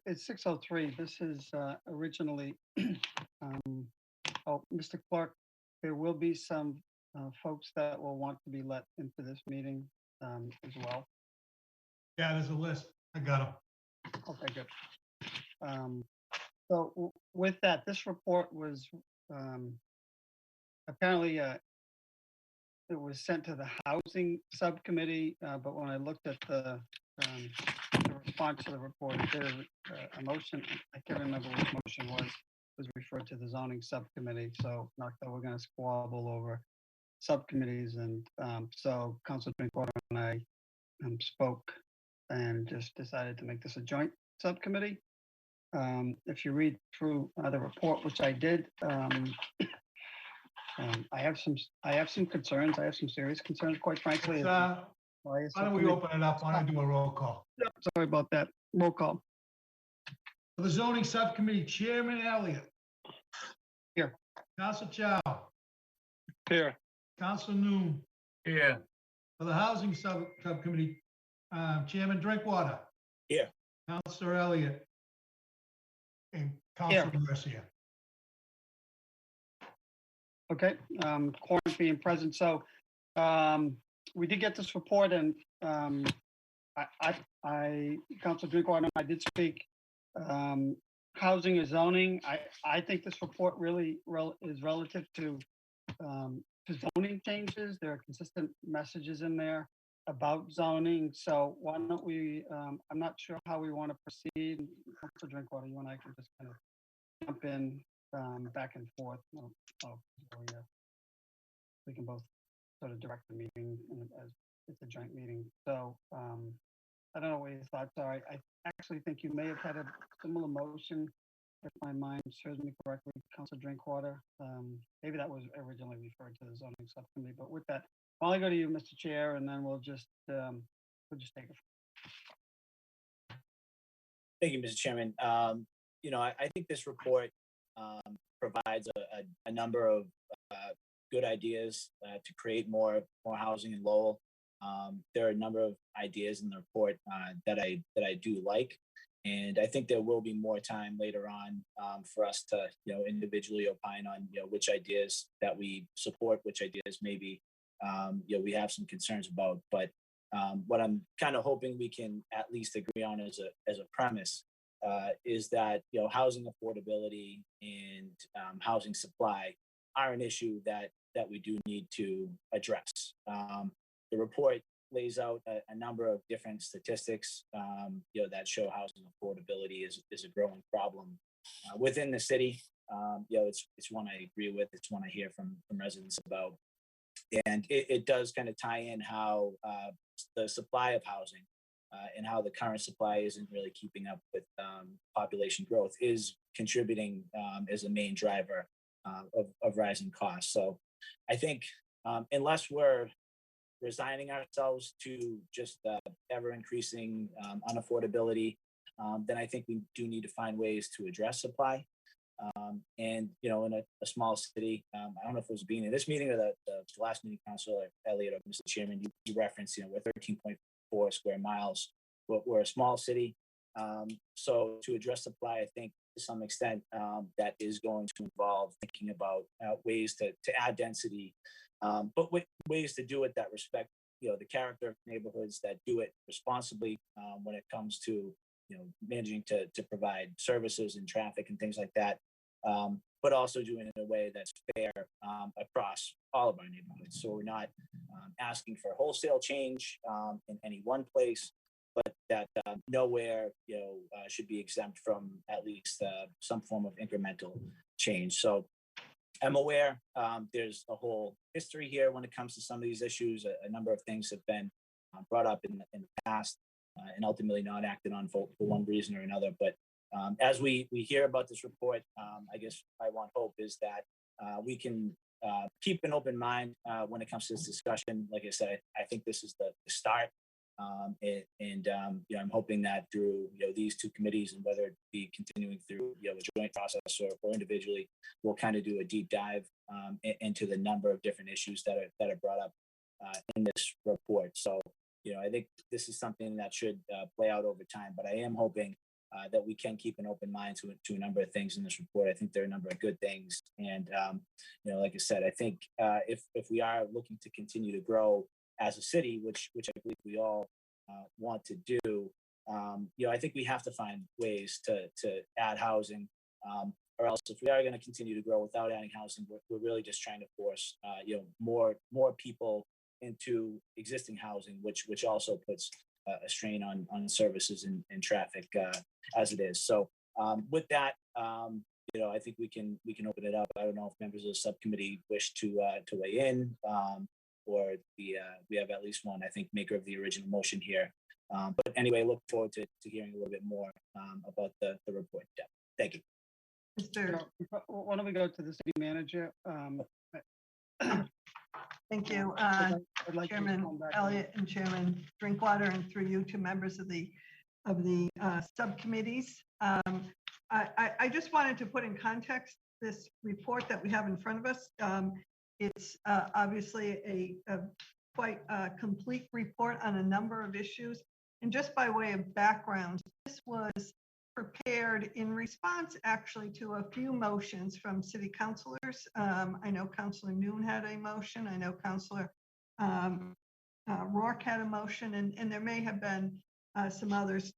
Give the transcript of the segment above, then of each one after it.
It's 6:03. This is originally, Mr. Clark, there will be some folks that will want to be let into this meeting as well. Yeah, there's a list. I got them. Okay, good. So with that, this report was apparently it was sent to the Housing Subcommittee, but when I looked at the response to the report, there was a motion, I can't remember which motion was referred to the Zoning Subcommittee. So not that we're going to squabble over subcommittees. And so Councilor Drinkwater and I spoke and just decided to make this a joint subcommittee. If you read through the report, which I did, I have some concerns. I have some serious concerns, quite frankly. Why don't we open it up? Why don't I do a roll call? Sorry about that. Roll call. For the zoning subcommittee, Chairman Elliott. Here. Council Chow. Here. Council Noon. Here. For the housing subcommittee, Chairman Drinkwater. Here. Councilor Elliott. And Councilor Garcia. Okay, quorum being present. So we did get this report, and Councilor Drinkwater, I did speak. Housing and zoning. I think this report really is relative to zoning changes. There are consistent messages in there about zoning. So why don't we? I'm not sure how we want to proceed. Councilor Drinkwater, you and I can just kind of jump in back and forth. We can both sort of direct the meeting as it's a joint meeting. So I don't know what your thoughts are. I actually think you may have had a similar motion, if my mind serves me correctly, Councilor Drinkwater. Maybe that was originally referred to the zoning subcommittee. But with that, I'll go to you, Mr. Chair, and then we'll just take it. Thank you, Mr. Chairman. I think this report provides a number of good ideas to create more housing in Lowell. There are a number of ideas in the report that I do like, and I think there will be more time later on for us to individually opine on which ideas that we support, which ideas maybe we have some concerns about. But what I'm kind of hoping we can at least agree on as a premise is that housing affordability and housing supply are an issue that we do need to address. The report lays out a number of different statistics that show housing affordability is a growing problem within the city. It's one I agree with. It's one I hear from residents about. And it does kind of tie in how the supply of housing and how the current supply isn't really keeping up with population growth is contributing as a main driver of rising costs. So I think unless we're resigning ourselves to just ever increasing unaffordability, then I think we do need to find ways to address supply. And in a small city, I don't know if it was being in this meeting or the last meeting, Councilor Elliott or Mr. Chairman, you referenced, we're 13.4 square miles, but we're a small city. So to address supply, I think to some extent that is going to involve thinking about ways to add density, but with ways to do it that respect, the character of neighborhoods, that do it responsibly when it comes to, managing to provide services and traffic and things like that, but also doing it in a way that's fair across all of our neighborhoods. So we're not asking for wholesale change in any one place, but that nowhere should be exempt from at least some form of incremental change. So I'm aware there's a whole history here when it comes to some of these issues. A number of things have been brought up in the past and ultimately not acted on for one reason or another. But as we hear about this report, I guess my one hope is that we can keep an open mind when it comes to this discussion. Like I said, I think this is the start. I'm hoping that through these two committees, and whether it be continuing through a joint process or individually, we'll kind of do a deep dive into the number of different issues that are brought up in this report. So I think this is something that should play out over time. But I am hoping that we can keep an open mind to a number of things in this report. I think there are a number of good things, and like I said, I think if we are looking to continue to grow as a city, which I believe we all want to do, I think we have to find ways to add housing, or else if we are going to continue to grow without adding housing, we're really just trying to force more people into existing housing, which also puts a strain on services and traffic as it is. So with that, I think we can open it up. I don't know if members of the subcommittee wish to weigh in, or we have at least one, I think, maker of the original motion here. But anyway, look forward to hearing a little bit more about the report. Yeah. Thank you. Why don't we go to the city manager? Thank you, I'd like to Chairman come back Elliott and Chairman Drinkwater, and through you to members of the subcommittees. I just wanted to put in context this report that we have in front of us. It's obviously a quite complete report on a number of issues. And just by way of background, this was prepared in response actually to a few motions from city councilors. I know Councilor Noon had a motion. I know Councilor Rourke had a motion, and there may have been some others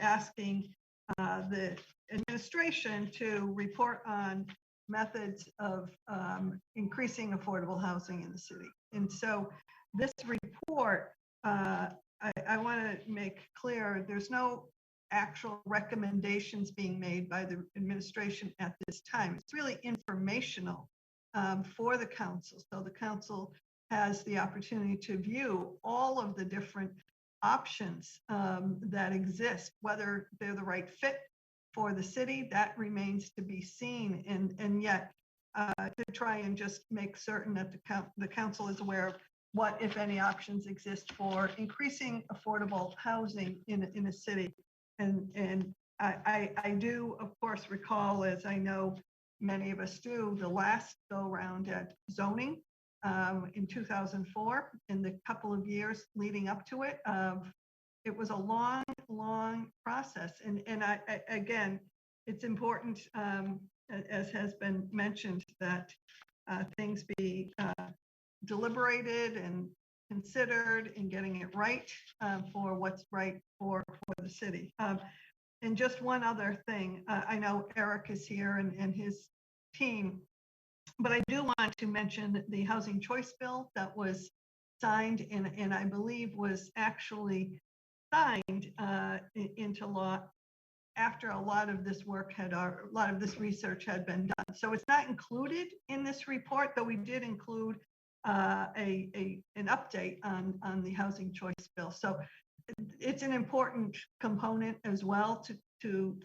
asking the administration to report on methods of increasing affordable housing in the city. And so this report, I want to make clear, there's no actual recommendations being made by the administration at this time. It's really informational for the council. So the council has the opportunity to view all of the different options that exist, whether they're the right fit for the city, that remains to be seen. And yet to try and just make certain that the council is aware of what, if any, options exist for increasing affordable housing in a city. And I do, of course, recall, as I know many of us do, the last go round at zoning in 2004, in the couple of years leading up to it. It was a long process. And again, it's important, as has been mentioned, that things be deliberated and considered in getting it right for what's right for the city. And just one other thing, I know Eric is here and his team, but I do want to mention the housing choice bill that was signed and I believe was actually signed into law after a lot of this work a lot of this research had been done. So it's not included in this report, though we did include an update on the housing choice bill. So it's an important component as well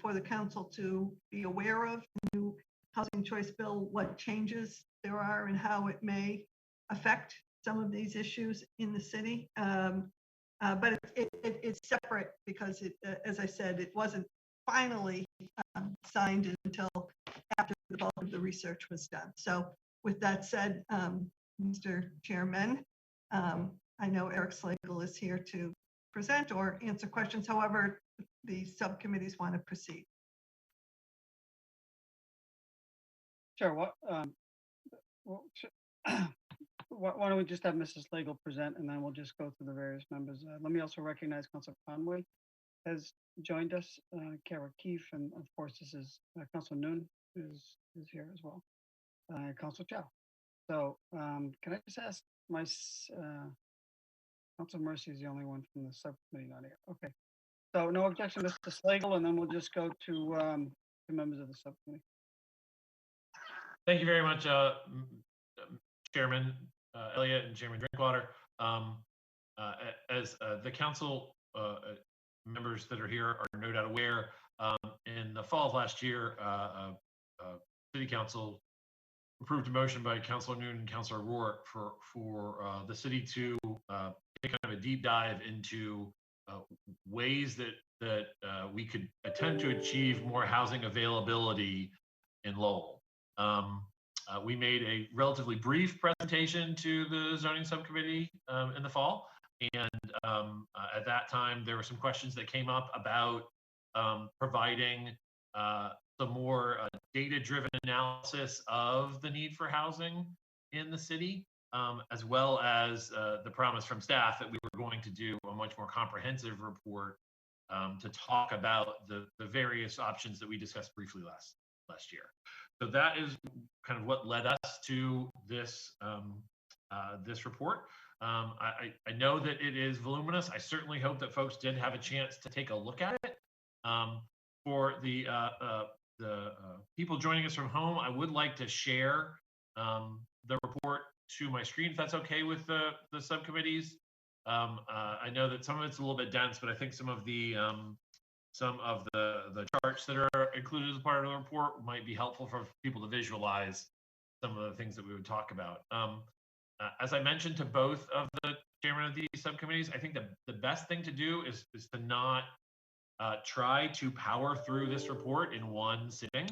for the council to be aware of the new housing choice bill, what changes there are and how it may affect some of these issues in the city. But it's separate because as I said, it wasn't finally signed until after the bulk of the research was done. So with that said, Mr. Chairman, I know Eric Slagle is here to present or answer questions, however the subcommittees want to proceed. Sure. Why don't we just have Mrs. Slagle present, and then we'll just go through the various members. Let me also recognize Councilor Conway has joined us, Kara Keefe, and of course this is Councilor Noon is here as well, Councilor Chow. So can I just ask Councilor Mercy is the only one from the subcommittee not here. Okay. So no objection, Mr. Slagle, and then we'll just go to the members of the subcommittee. Thank you very much, Chairman Elliott and Chairman Drinkwater. As the council members that are here are no doubt aware, in the fall of last year, City Council approved a motion by Councilor Noon and Councilor Rourke for the city to take kind of a deep dive into ways that we could attempt to achieve more housing availability in Lowell. We made a relatively brief presentation to the zoning subcommittee in the fall, and at that time there were some questions that came up about providing some more data-driven analysis of the need for housing in the city, as well as the promise from staff that we were going to do a much more comprehensive report to talk about the various options that we discussed briefly last year. So that is kind of what led us to this this report. I know that it is voluminous. I certainly hope that folks did have a chance to take a look at it. For the people joining us from home, I would like to share the report to my screen, if that's okay with the subcommittees. I know that some of it's a little bit dense, but I think some of the charts that are included as part of the report might be helpful for people to visualize some of the things that we would talk about. As I mentioned to both of the chairman of these subcommittees, I think the best thing to do is to not try to power through this report in one sitting.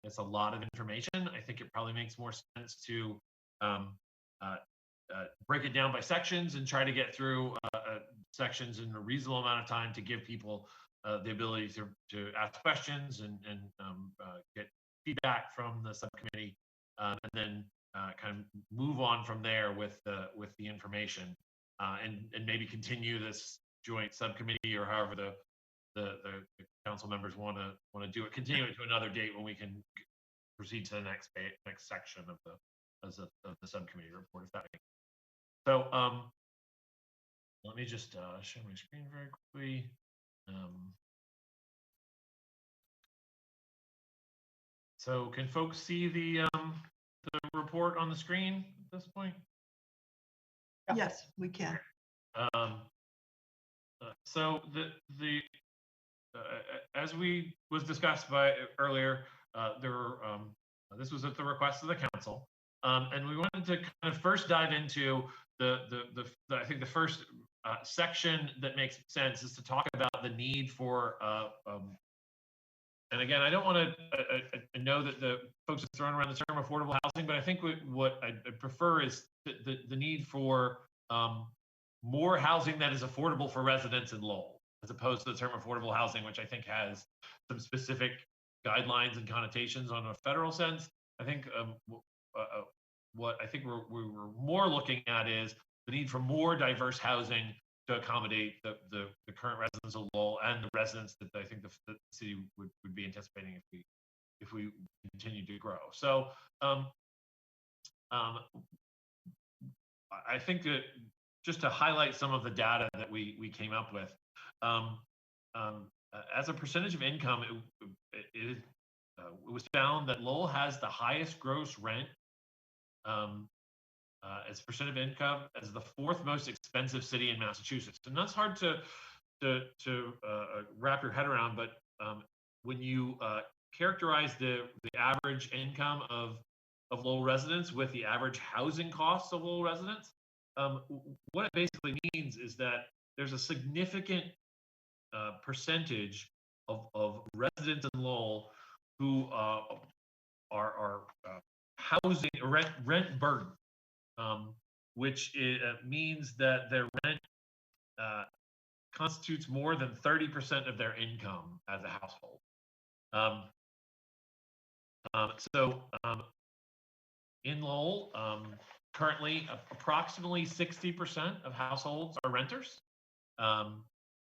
It's a lot of information. I think it probably makes more sense to break it down by sections and try to get through sections in a reasonable amount of time to give people the ability to ask questions and get feedback from the subcommittee, and then kind of move on from there with the information, and maybe continue this joint subcommittee, or however the council members want to do it, continue it to another date when we can proceed to the next section of the subcommittee report, if that makes sense. So let me just share my screen very quickly. So can folks see the report on the screen at this point? Yes, we can. So as we was discussed by earlier, there were this was at the request of the council, and we wanted to kind of first dive into I think the first section that makes sense is to talk about the need for and again, I don't want to I know that the folks have thrown around the term affordable housing, but I think what I prefer is the need for more housing that is affordable for residents in Lowell, as opposed to the term affordable housing, which I think has some specific guidelines and connotations on a federal sense. I think what I think we were more looking at is the need for more diverse housing to accommodate the current residents of Lowell and the residents that I think the city would be anticipating if we continue to grow. So I think that just to highlight some of the data that we came up with, as a percentage of income, it was found that Lowell has the highest gross rent as a percent of income as the fourth most expensive city in Massachusetts. And that's hard to wrap your head around, but when you characterize the average income of Lowell residents with the average housing costs of Lowell residents, what it basically means is that there's a significant percentage of residents in Lowell who are housing rent burden, which means that their rent constitutes more than 30% of their income as a household. In Lowell, currently approximately 60% of households are renters.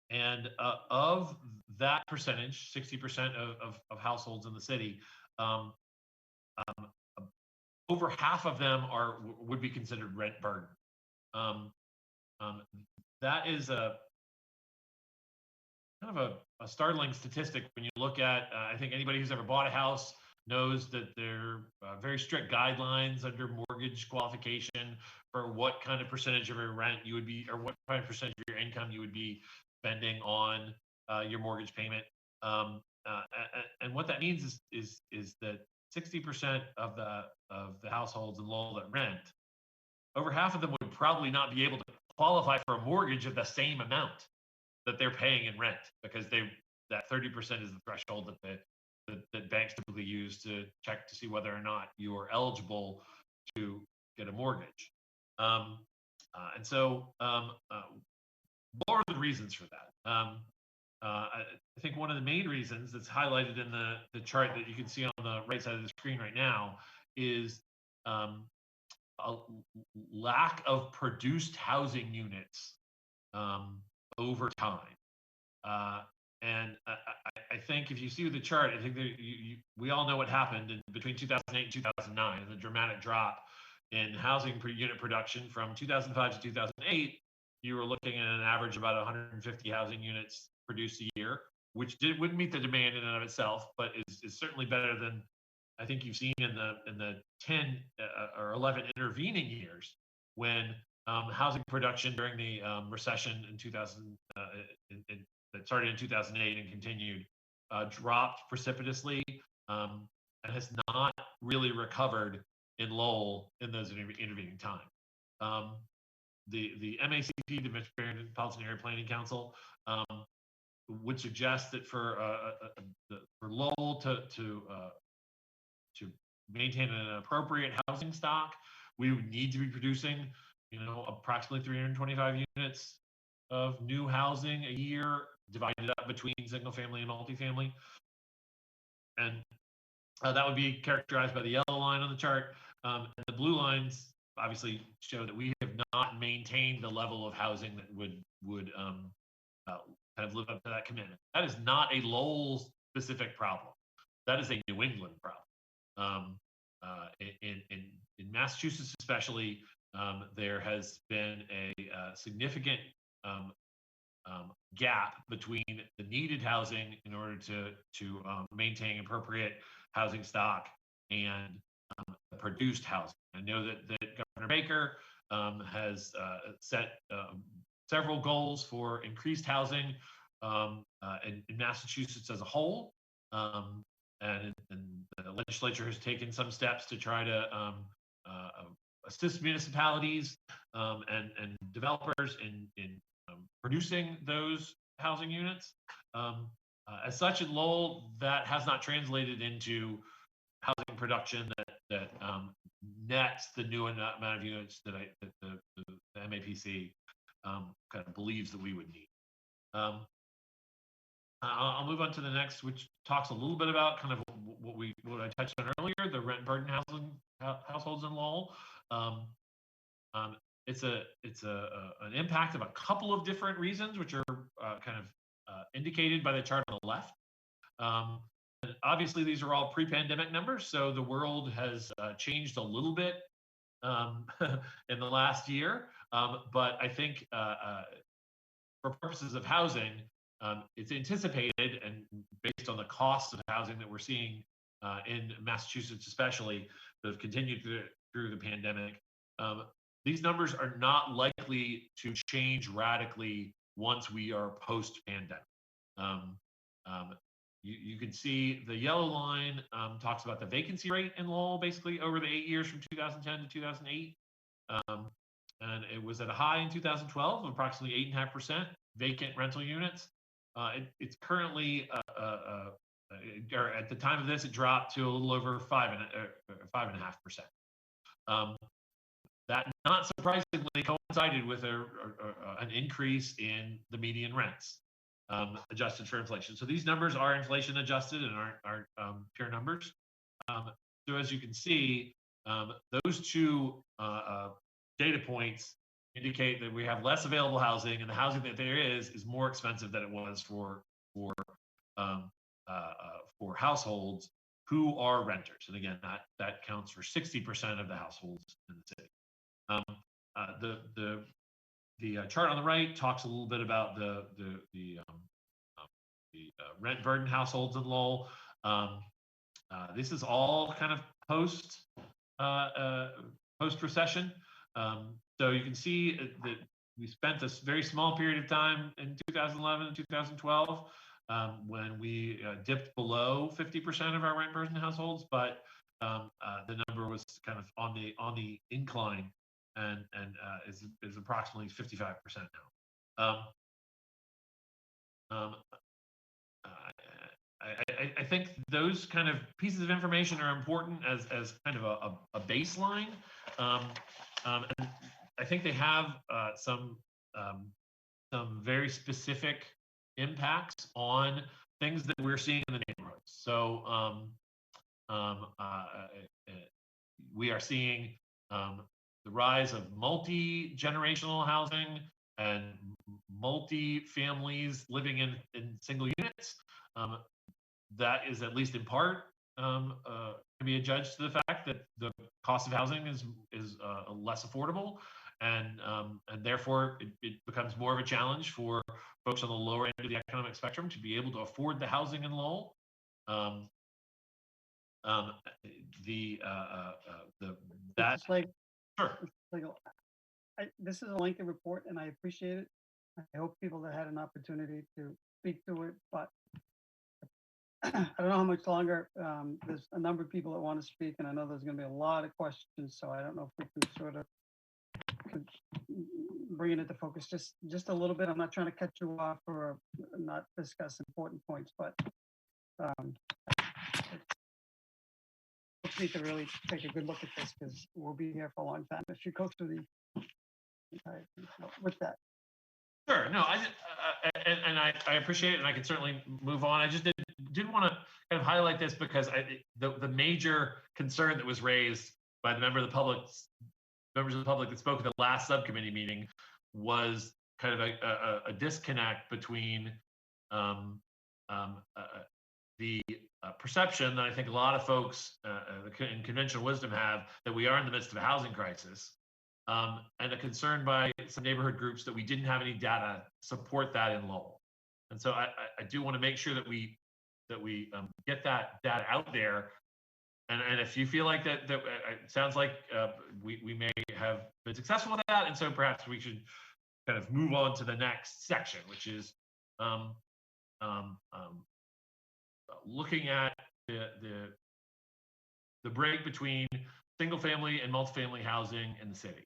And of that percentage, 60% of households in the city, over half of them would be considered rent burden. That is a kind of a startling statistic when you look at, I think anybody who's ever bought a house knows that there are very strict guidelines under mortgage qualification for what kind of percentage of your rent you would be, or what kind of percentage of your income you would be spending on your mortgage payment. And what that means is that 60% of the households in Lowell that rent, over half of them would probably not be able to qualify for a mortgage of the same amount that they're paying in rent, because that 30% is the threshold that banks typically use to check to see whether or not you are eligible to get a mortgage. And so what are the reasons for that? I think one of the main reasons that's highlighted in the chart that you can see on the right side of the screen right now is a lack of produced housing units over time. And I think if you see the chart, I think that we all know what happened between 2008 and 2009, the dramatic drop in housing per unit production from 2005 to 2008. You were looking at an average about 150 housing units produced a year, which wouldn't meet the demand in and of itself, but is certainly better than I think you've seen in the 10 or 11 intervening years when housing production during the recession in 2000 that started in 2008 and continued dropped precipitously and has not really recovered in Lowell in those intervening time. The MACP, the Metropolitan Area Planning Council, would suggest that for Lowell to maintain an appropriate housing stock, we would need to be producing, approximately 325 units of new housing a year, divided up between single family and multifamily. And that would be characterized by the yellow line on the chart. And the blue lines obviously show that we have not maintained the level of housing that would kind of live up to that commitment. That is not a Lowell specific problem. That is a New England problem. In Massachusetts, especially, there has been a significant gap between the needed housing in order to maintain appropriate housing stock and produced housing. I know that Governor Baker has set several goals for increased housing in Massachusetts as a whole, and the legislature has taken some steps to try to assist municipalities and developers in producing those housing units. As such, in Lowell, that has not translated into housing production that nets the new amount of units that the MAPC kind of believes that we would need. I'll move on to the next, which talks a little bit about kind of what I touched on earlier, the rent burden households in Lowell. It's an impact of a couple of different reasons, which are kind of indicated by the chart on the left. And obviously, these are all pre-pandemic numbers, so the world has changed a little bit in the last year. But I think for purposes of housing, it's anticipated, and based on the costs of housing that we're seeing in Massachusetts, especially, that have continued through the pandemic, these numbers are not likely to change radically once we are post-pandemic. You can see the yellow line talks about the vacancy rate in Lowell, basically over the 8 years from 2010 to 2008. And it was at a high in 2012 of approximately 8.5% vacant rental units. It's currently, or at the time of this, it dropped to a little over 5.5%. That, not surprisingly, coincided with an increase in the median rents, adjusted for inflation. So these numbers are inflation adjusted and aren't pure numbers. So as you can see, those two data points indicate that we have less available housing, and the housing that there is more expensive than it was for households who are renters. And again, that counts for 60% of the households in the city. The chart on the right talks a little bit about the rent burden households in Lowell. This is all kind of post recession. So you can see that we spent this very small period of time in 2011 and 2012 when we dipped below 50% of our rent burden households, but the number was kind of on the incline and is approximately 55% now. I think those kind of pieces of information are important as kind of a baseline. And I think they have some very specific impacts on things that we're seeing in the neighborhoods. So we are seeing the rise of multi-generational housing and multi-families living in single units. That is at least in part can be adjudged to the fact that the cost of housing is less affordable, and therefore it becomes more of a challenge for folks on the lower end of the economic spectrum to be able to afford the housing in Lowell. That It's like, sure. like, this is a lengthy report and I appreciate it. I hope people that had an opportunity to speak to it, but I don't know how much longer. There's a number of people that want to speak, and I know there's going to be a lot of questions, so I don't know if we can sort of bring it into focus just a little bit. I'm not trying to cut you off or not discuss important points, but we need to really take a good look at this because we'll be here for a long time if you go through the entire thing. So with that. Sure. No, I appreciate it, and I can certainly move on. I just did want to kind of highlight this because the major concern that was raised by the members of the public that spoke at the last subcommittee meeting was kind of a disconnect between the perception that I think a lot of folks in conventional wisdom have that we are in the midst of a housing crisis. And a concern by some neighborhood groups that we didn't have any data support that in Lowell. And so I do want to make sure that we get that data out there. And if you feel like that it sounds like we may have been successful with that, and so perhaps we should kind of move on to the next section, which is looking at the break between single family and multifamily housing in the city.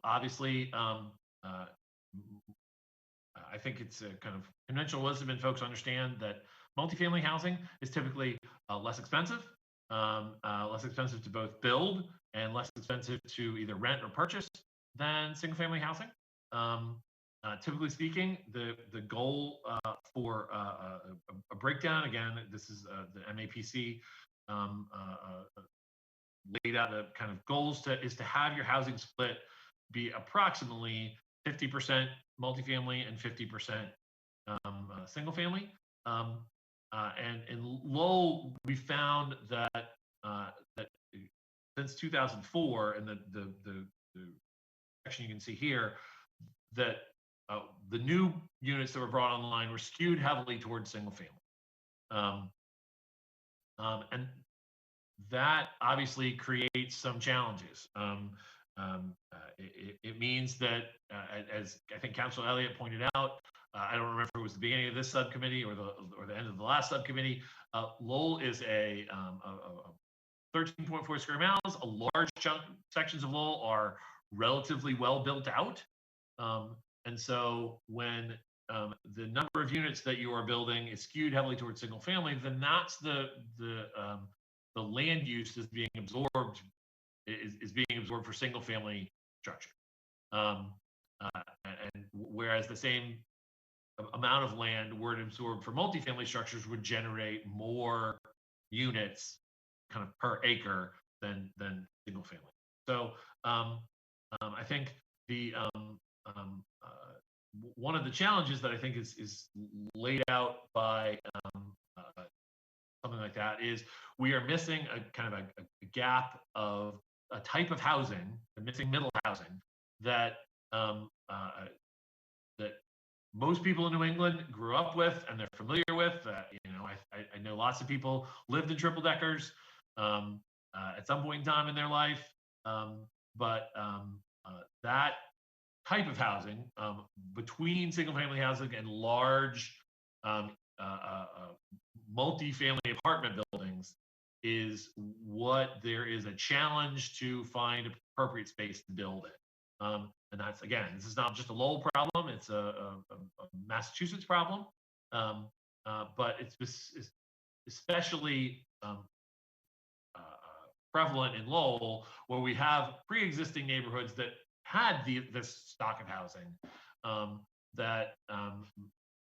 Obviously, I think it's a kind of conventional wisdom, and folks understand that multifamily housing is typically less expensive to both build and less expensive to either rent or purchase than single family housing. Typically speaking, the goal for a breakdown, again, this is the MAPC laid out the kind of goals is to have your housing split be approximately 50% multifamily and 50% single family. And in Lowell, we found that since 2004, and the section you can see here, that the new units that were brought online were skewed heavily towards single family. And that obviously creates some challenges. It means that, as I think Councilor Elliott pointed out, I don't remember if it was the beginning of this subcommittee or the end of the last subcommittee. Lowell is a 13.4 square miles. A large chunk sections of Lowell are relatively well built out, and so when the number of units that you are building is skewed heavily towards single family, then that's the land use is being absorbed for single family structure. And whereas the same amount of land were absorbed for multifamily structures would generate more units kind of per acre than single family. So I think the one of the challenges that I think is laid out by something like that is we are missing a kind of a gap of a type of housing, the missing middle housing that that most people in New England grew up with and they're familiar with. I know lots of people lived in triple deckers at some point in time in their life, but that type of housing between single family housing and large multi-family apartment buildings is what there is a challenge to find appropriate space to build it. And that's, again, this is not just a Lowell problem, it's a Massachusetts problem, but it's especially prevalent in Lowell, where we have pre-existing neighborhoods that had this stock of housing, that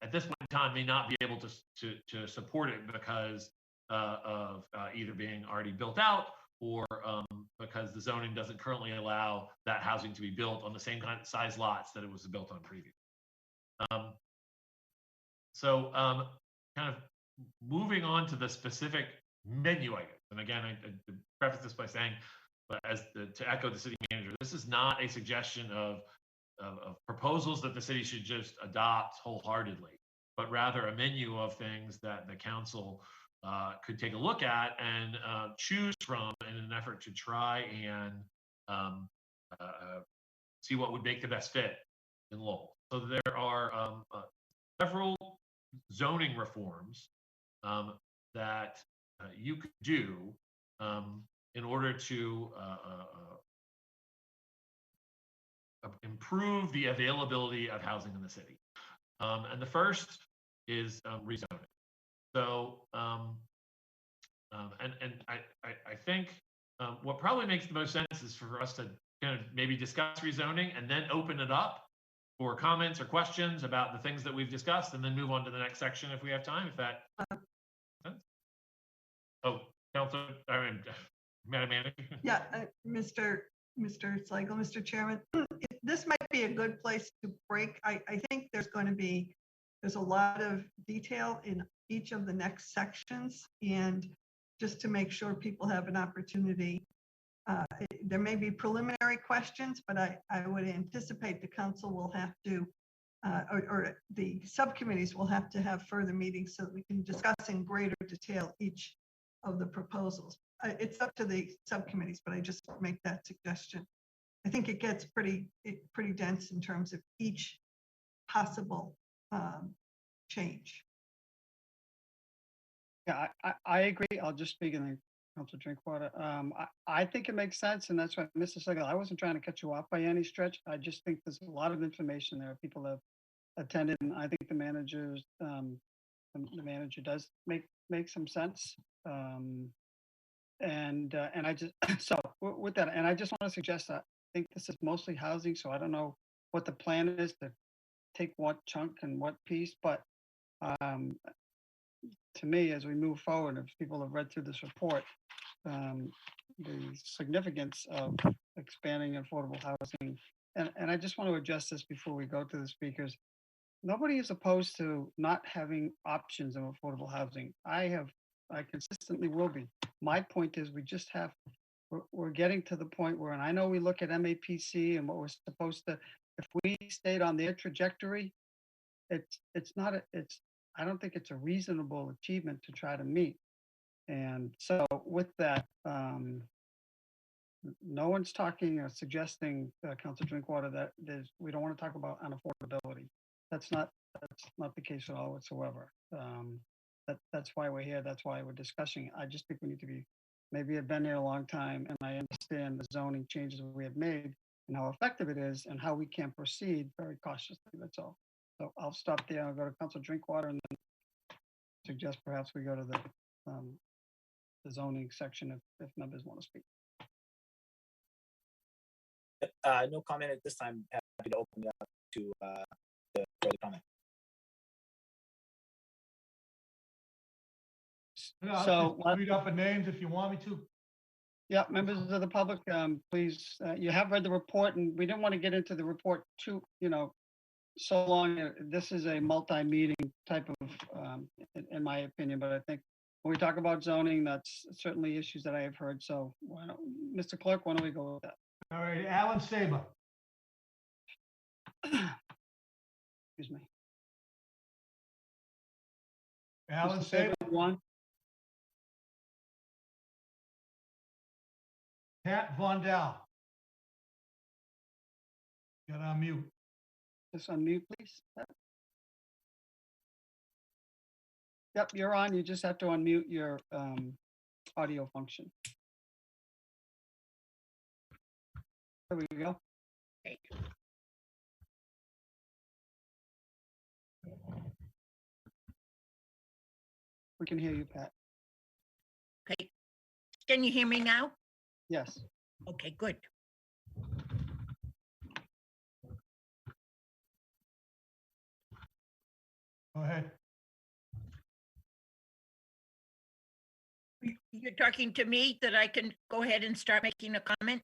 at this point in time may not be able to support it because of either being already built out or because the zoning doesn't currently allow that housing to be built on the same kind of size lots that it was built on previously. Kind of moving on to the specific menu items. And again, I preface this by saying, but to echo the city manager, this is not a suggestion of proposals that the city should just adopt wholeheartedly, but rather a menu of things that the council could take a look at and choose from in an effort to try and see what would make the best fit in Lowell. So there are several zoning reforms that you could do in order to improve the availability of housing in the city. And the first is rezoning. So, I think what probably makes the most sense is for us to kind of maybe discuss rezoning and then open it up for comments or questions about the things that we've discussed, and then move on to the next section if we have time. If that. Oh, Councilor, Madam Manager. Yeah, Mr. Slagle, Mr. Chairman, this might be a good place to break. I think there's a lot of detail in each of the next sections, and just to make sure people have an opportunity, there may be preliminary questions, but I would anticipate the council will have to, or the subcommittees will have to have further meetings so that we can discuss in greater detail each of the proposals. It's up to the subcommittees, but I just make that suggestion. I think it gets pretty dense in terms of each possible change. Yeah, I agree. I'll just speak in the Council Drinkwater. I think it makes sense, and that's why, Mr. Segal, I wasn't trying to cut you off by any stretch. I just think there's a lot of information there. People have attended, and I think the manager does make some sense. And I just so with that, and I just want to suggest that I think this is mostly housing, so I don't know what the plan is to take what chunk and what piece, but to me, as we move forward, if people have read through this report, the significance of expanding affordable housing, and I just want to address this before we go to the speakers. Nobody is opposed to not having options of affordable housing. I consistently will be. My point is we're getting to the point where, and I know we look at MAPC and what we're supposed to, if we stayed on their trajectory, I don't think it's a reasonable achievement to try to meet. And so with that, no one's talking or suggesting, Councilor Drinkwater, that we don't want to talk about unaffordability. That's not the case at all whatsoever. That's why we're here. That's why we're discussing. I just think we need to be, maybe I've been here a long time and I understand the zoning changes we have made and how effective it is and how we can proceed very cautiously. That's all. So I'll stop there. I'll go to Councilor Drinkwater and then suggest perhaps we go to the zoning section if members want to speak. No comment at this time. Happy to open it up to the further comment. So Read up the names if you want me to. yeah, members of the public, please, you have read the report, and we didn't want to get into the report too, so long. This is a multi-meeting type of, in my opinion, but I think when we talk about zoning, that's certainly issues that I have heard. So Mr. Clerk, why don't we go with that? All right, Alan Saber. Excuse me. Alan Mr. Saber. One. Pat Vondell. Got on mute. Just unmute, please. Yep, you're on. You just have to unmute your audio function. There we go. We can hear you, Pat. Okay. Can you hear me now? Yes. Okay, good. Go ahead. You're talking to me that I can go ahead and start making a comment?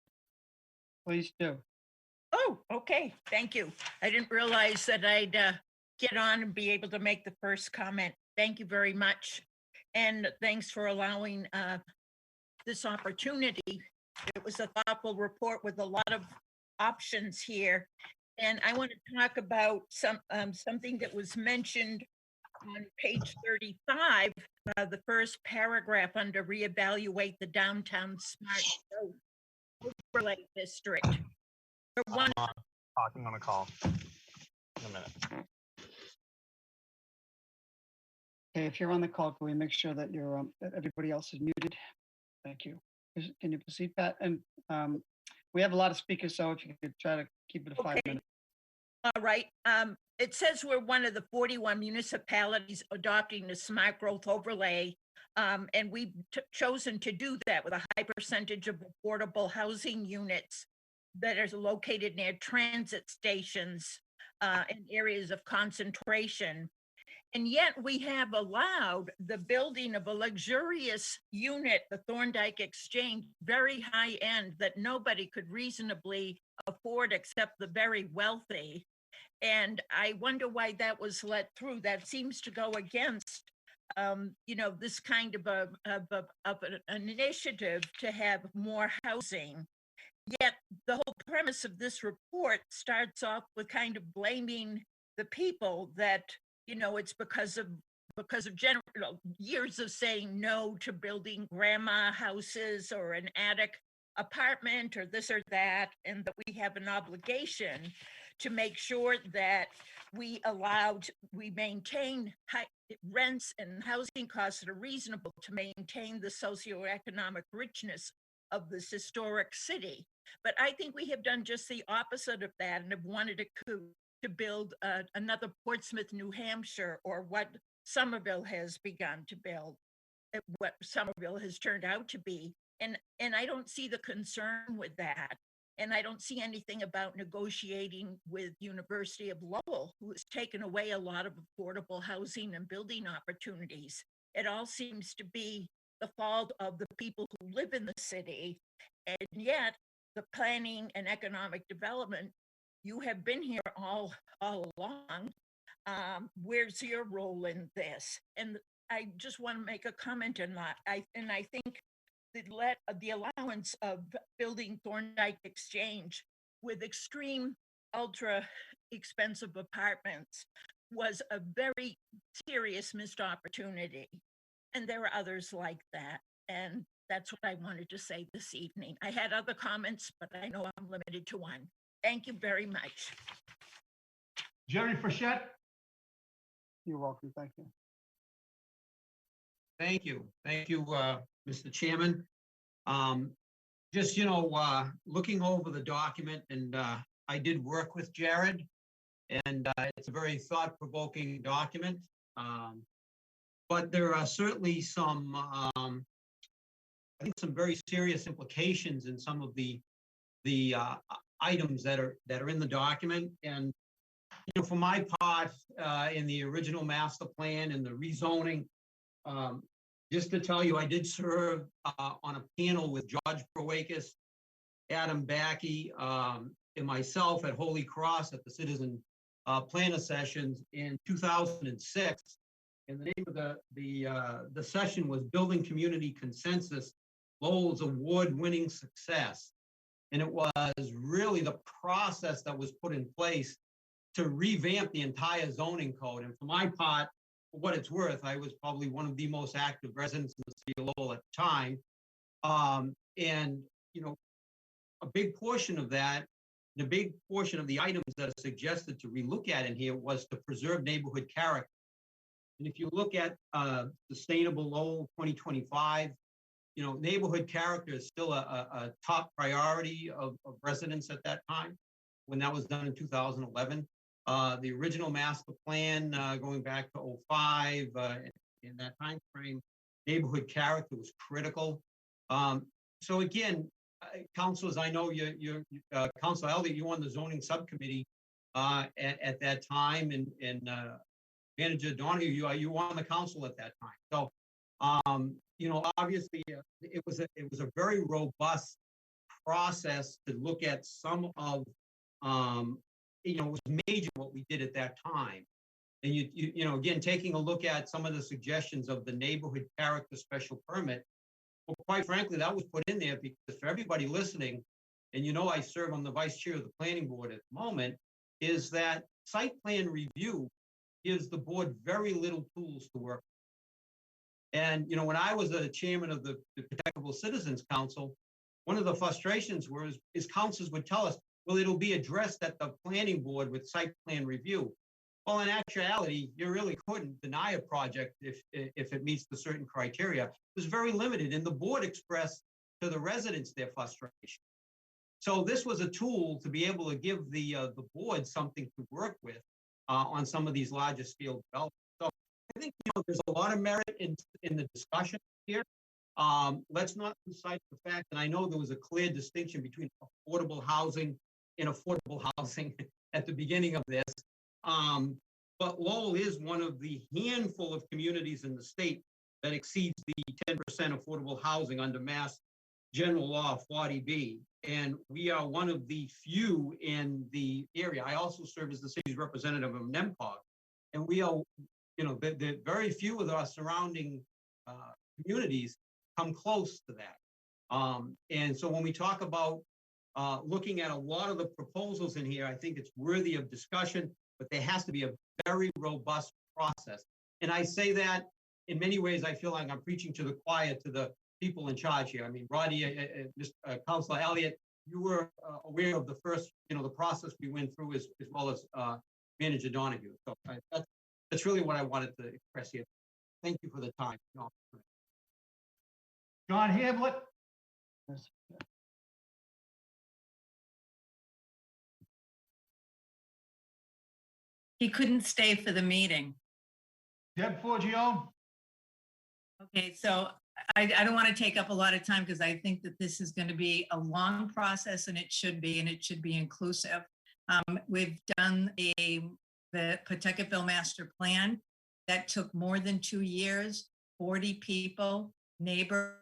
Please do. Oh, okay, thank you. I didn't realize that I'd get on and be able to make the first comment. Thank you very much. And thanks for allowing this opportunity. It was a thoughtful report with a lot of options here. And I want to talk about something that was mentioned on page 35, the first paragraph under reevaluate the downtown smart growth overlay district. For one, Talking on a call in a minute. Okay, if you're on the call, can we make sure that you're, that everybody else is muted? Thank you. Can you proceed, Pat? And we have a lot of speakers, so if you could try to keep it to 5 Okay. minutes. all right. It says we're one of the 41 municipalities adopting the smart growth overlay. And we've chosen to do that with a high percentage of affordable housing units that are located near transit stations and areas of concentration. And yet we have allowed the building of a luxurious unit, the Thorndike Exchange, very high end that nobody could reasonably afford except the very wealthy. And I wonder why that was let through. That seems to go against, this kind of an initiative to have more housing. Yet the whole premise of this report starts off with kind of blaming the people that, it's because of years of saying no to building grandma houses or an attic apartment or this or that, and that we have an obligation to make sure that we maintain high rents and housing costs that are reasonable to maintain the socioeconomic richness of this historic city. But I think we have done just the opposite of that and have wanted to build another Portsmouth, New Hampshire, or what Somerville has begun to build, what Somerville has turned out to be. And I don't see the concern with that. And I don't see anything about negotiating with University of Lowell, who has taken away a lot of affordable housing and building opportunities. It all seems to be the fault of the people who live in the city. And yet the planning and economic development, you have been here all along. Where's your role in this? And I just want to make a comment on that. I think the allowance of building Thorndike Exchange with extreme ultra expensive apartments was a very serious missed opportunity. And there are others like that. And that's what I wanted to say this evening. I had other comments, but I know I'm limited to one. Thank you very much. Jerry Frechette? You're welcome. Thank you. Thank you. Thank you, Mr. Chairman. Just, looking over the document, and I did work with Jared, and it's a very thought-provoking document. But there are certainly some, I think, some very serious implications in some of the items that are in the document. And for my part, in the original master plan and the rezoning, just to tell you, I did serve on a panel with George Prowakis, Adam Backey, and myself at Holy Cross at the Citizen Planner Sessions in 2006. And the name of the session was Building Community Consensus, Lowell's Award-Winning Success. And it was really the process that was put in place to revamp the entire zoning code. And for my part, for what it's worth, I was probably one of the most active residents in the city of Lowell at the time. And, a big portion of that, the big portion of the items that are suggested to relook at in here was to preserve neighborhood character. And if you look at Sustainable Lowell 2025, neighborhood character is still a top priority of residents at that time when that was done in 2011. The original master plan going back to 05, in that time frame, neighborhood character was critical. So again, councilors, I know you're Councilor Elliott, you were on the zoning subcommittee at that time, and Manager Donahue, you were on the council at that time. So, obviously, it was a very robust process to look at some of, it was major what we did at that time. And again, taking a look at some of the suggestions of the neighborhood character special permit, well, quite frankly, that was put in there because for everybody listening, and I serve on the vice chair of the planning board at the moment, is that site plan review gives the board very little tools to work. And, when I was a chairman of the Protectable Citizens Council, one of the frustrations is councils would tell us, well, it'll be addressed at the planning board with site plan review. Well, in actuality, you really couldn't deny a project if it meets the certain criteria. It was very limited, and the board expressed to the residents their frustration. So this was a tool to be able to give the board something to work with on some of these larger scale developments. So I think there's a lot of merit in the discussion here. Let's not lose sight of the fact that I know there was a clear distinction between affordable housing and affordable housing at the beginning of this. But Lowell is one of the handful of communities in the state that exceeds the 10% affordable housing under Mass General Law 40B. And we are one of the few in the area. I also serve as the city's representative of NEMCOG. And we are, the very few of our surrounding communities come close to that. And so when we talk about looking at a lot of the proposals in here, I think it's worthy of discussion, but there has to be a very robust process. And I say that in many ways, I feel like I'm preaching to the choir, to the people in charge here. I mean, Roddy, Councilor Elliott, you were aware of the first, the process we went through as well as Manager Donahue. So that's really what I wanted to express here. Thank you for the time. John Hamlet, He couldn't stay for the meeting. Deb Forgione, Okay, so I don't want to take up a lot of time because I think that this is going to be a long process and it should be inclusive. We've done the Pawtucketville Master Plan that took more than 2 years, 40 people, neighbors,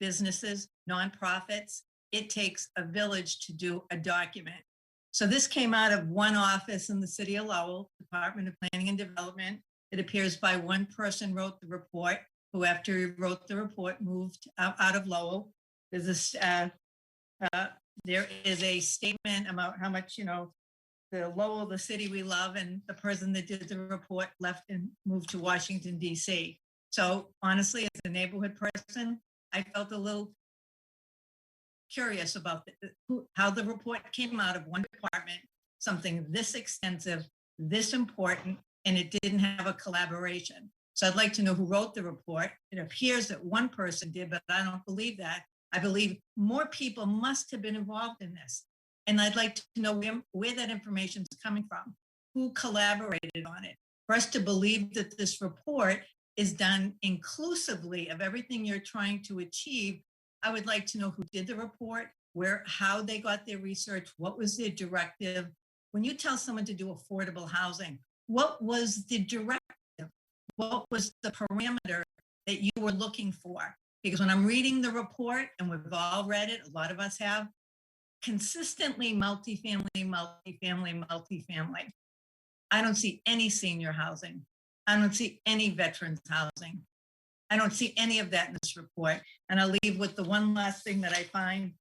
businesses, nonprofits. It takes a village to do a document. So this came out of one office in the city of Lowell, Department of Planning and Development. It appears by one person wrote the report, who after he wrote the report moved out of Lowell. There is a statement about how much, the Lowell, the city we love, and the person that did the report left and moved to Washington, D.C. So honestly, as a neighborhood person, I felt a little curious about how the report came out of one department, something this extensive, this important, and it didn't have a collaboration. So I'd like to know who wrote the report. It appears that one person did, but I don't believe that. I believe more people must have been involved in this. And I'd like to know where that information is coming from, who collaborated on it. For us to believe that this report is done inclusively of everything you're trying to achieve, I would like to know who did the report, how they got their research, what was their directive. When you tell someone to do affordable housing, what was the directive? What was the parameter that you were looking for? Because when I'm reading the report, and we've all read it, a lot of us have, consistently multifamily, multifamily, multifamily. I don't see any senior housing. I don't see any veterans housing. I don't see any of that in this report. And I'll leave with the one last thing that I find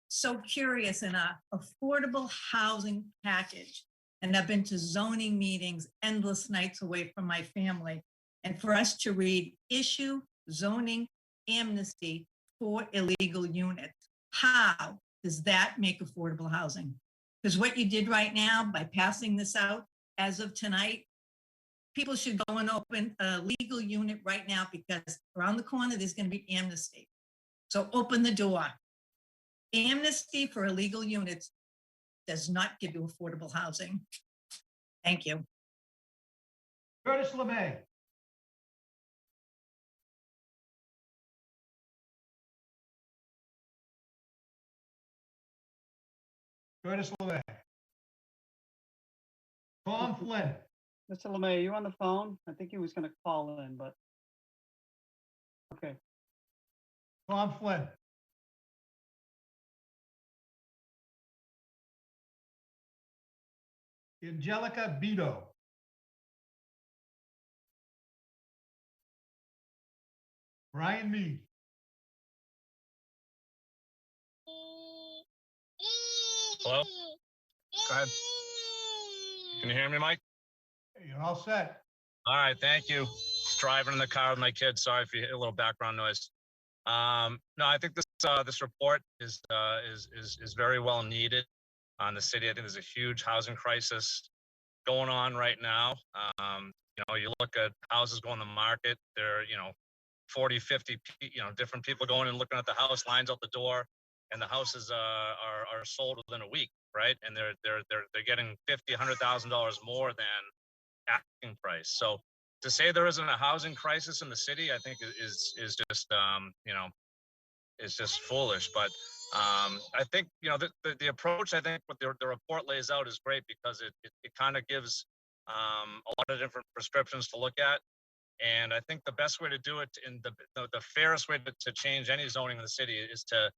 so curious in a affordable housing package. And I've been to zoning meetings, endless nights away from my family. And for us to read issue zoning amnesty for illegal units, how does that make affordable housing? Because what you did right now by passing this out as of tonight, people should go and open a legal unit right now because around the corner, there's going to be amnesty. So open the door. Amnesty for illegal units does not give you affordable housing. Thank you. Curtis LeMay, Curtis LeMay, Tom Flynn, Mr. Lemay, are you on the phone? I think he was gonna call in, but. Okay, Tom Flynn, Angelica Beto, Brian Mead, Hello? Go ahead. Can you hear me, Mike? you're all set. All right, thank you. Just driving in the car with my kids. Sorry if you hear a little background noise. No, I think this report is very well needed on the city. I think there's a huge housing crisis going on right now. You look at houses going to market. There are 40, 50, different people going and looking at the house, lines out the door, and the houses are sold within a week, right? And they're getting $50,000, $100,000 more than asking price. So to say there isn't a housing crisis in the city, I think is just is just foolish. But I think the approach I think what the report lays out is great because it kind of gives a lot of different prescriptions to look at. And I think the best way to do it and the fairest way to change any zoning in the city is to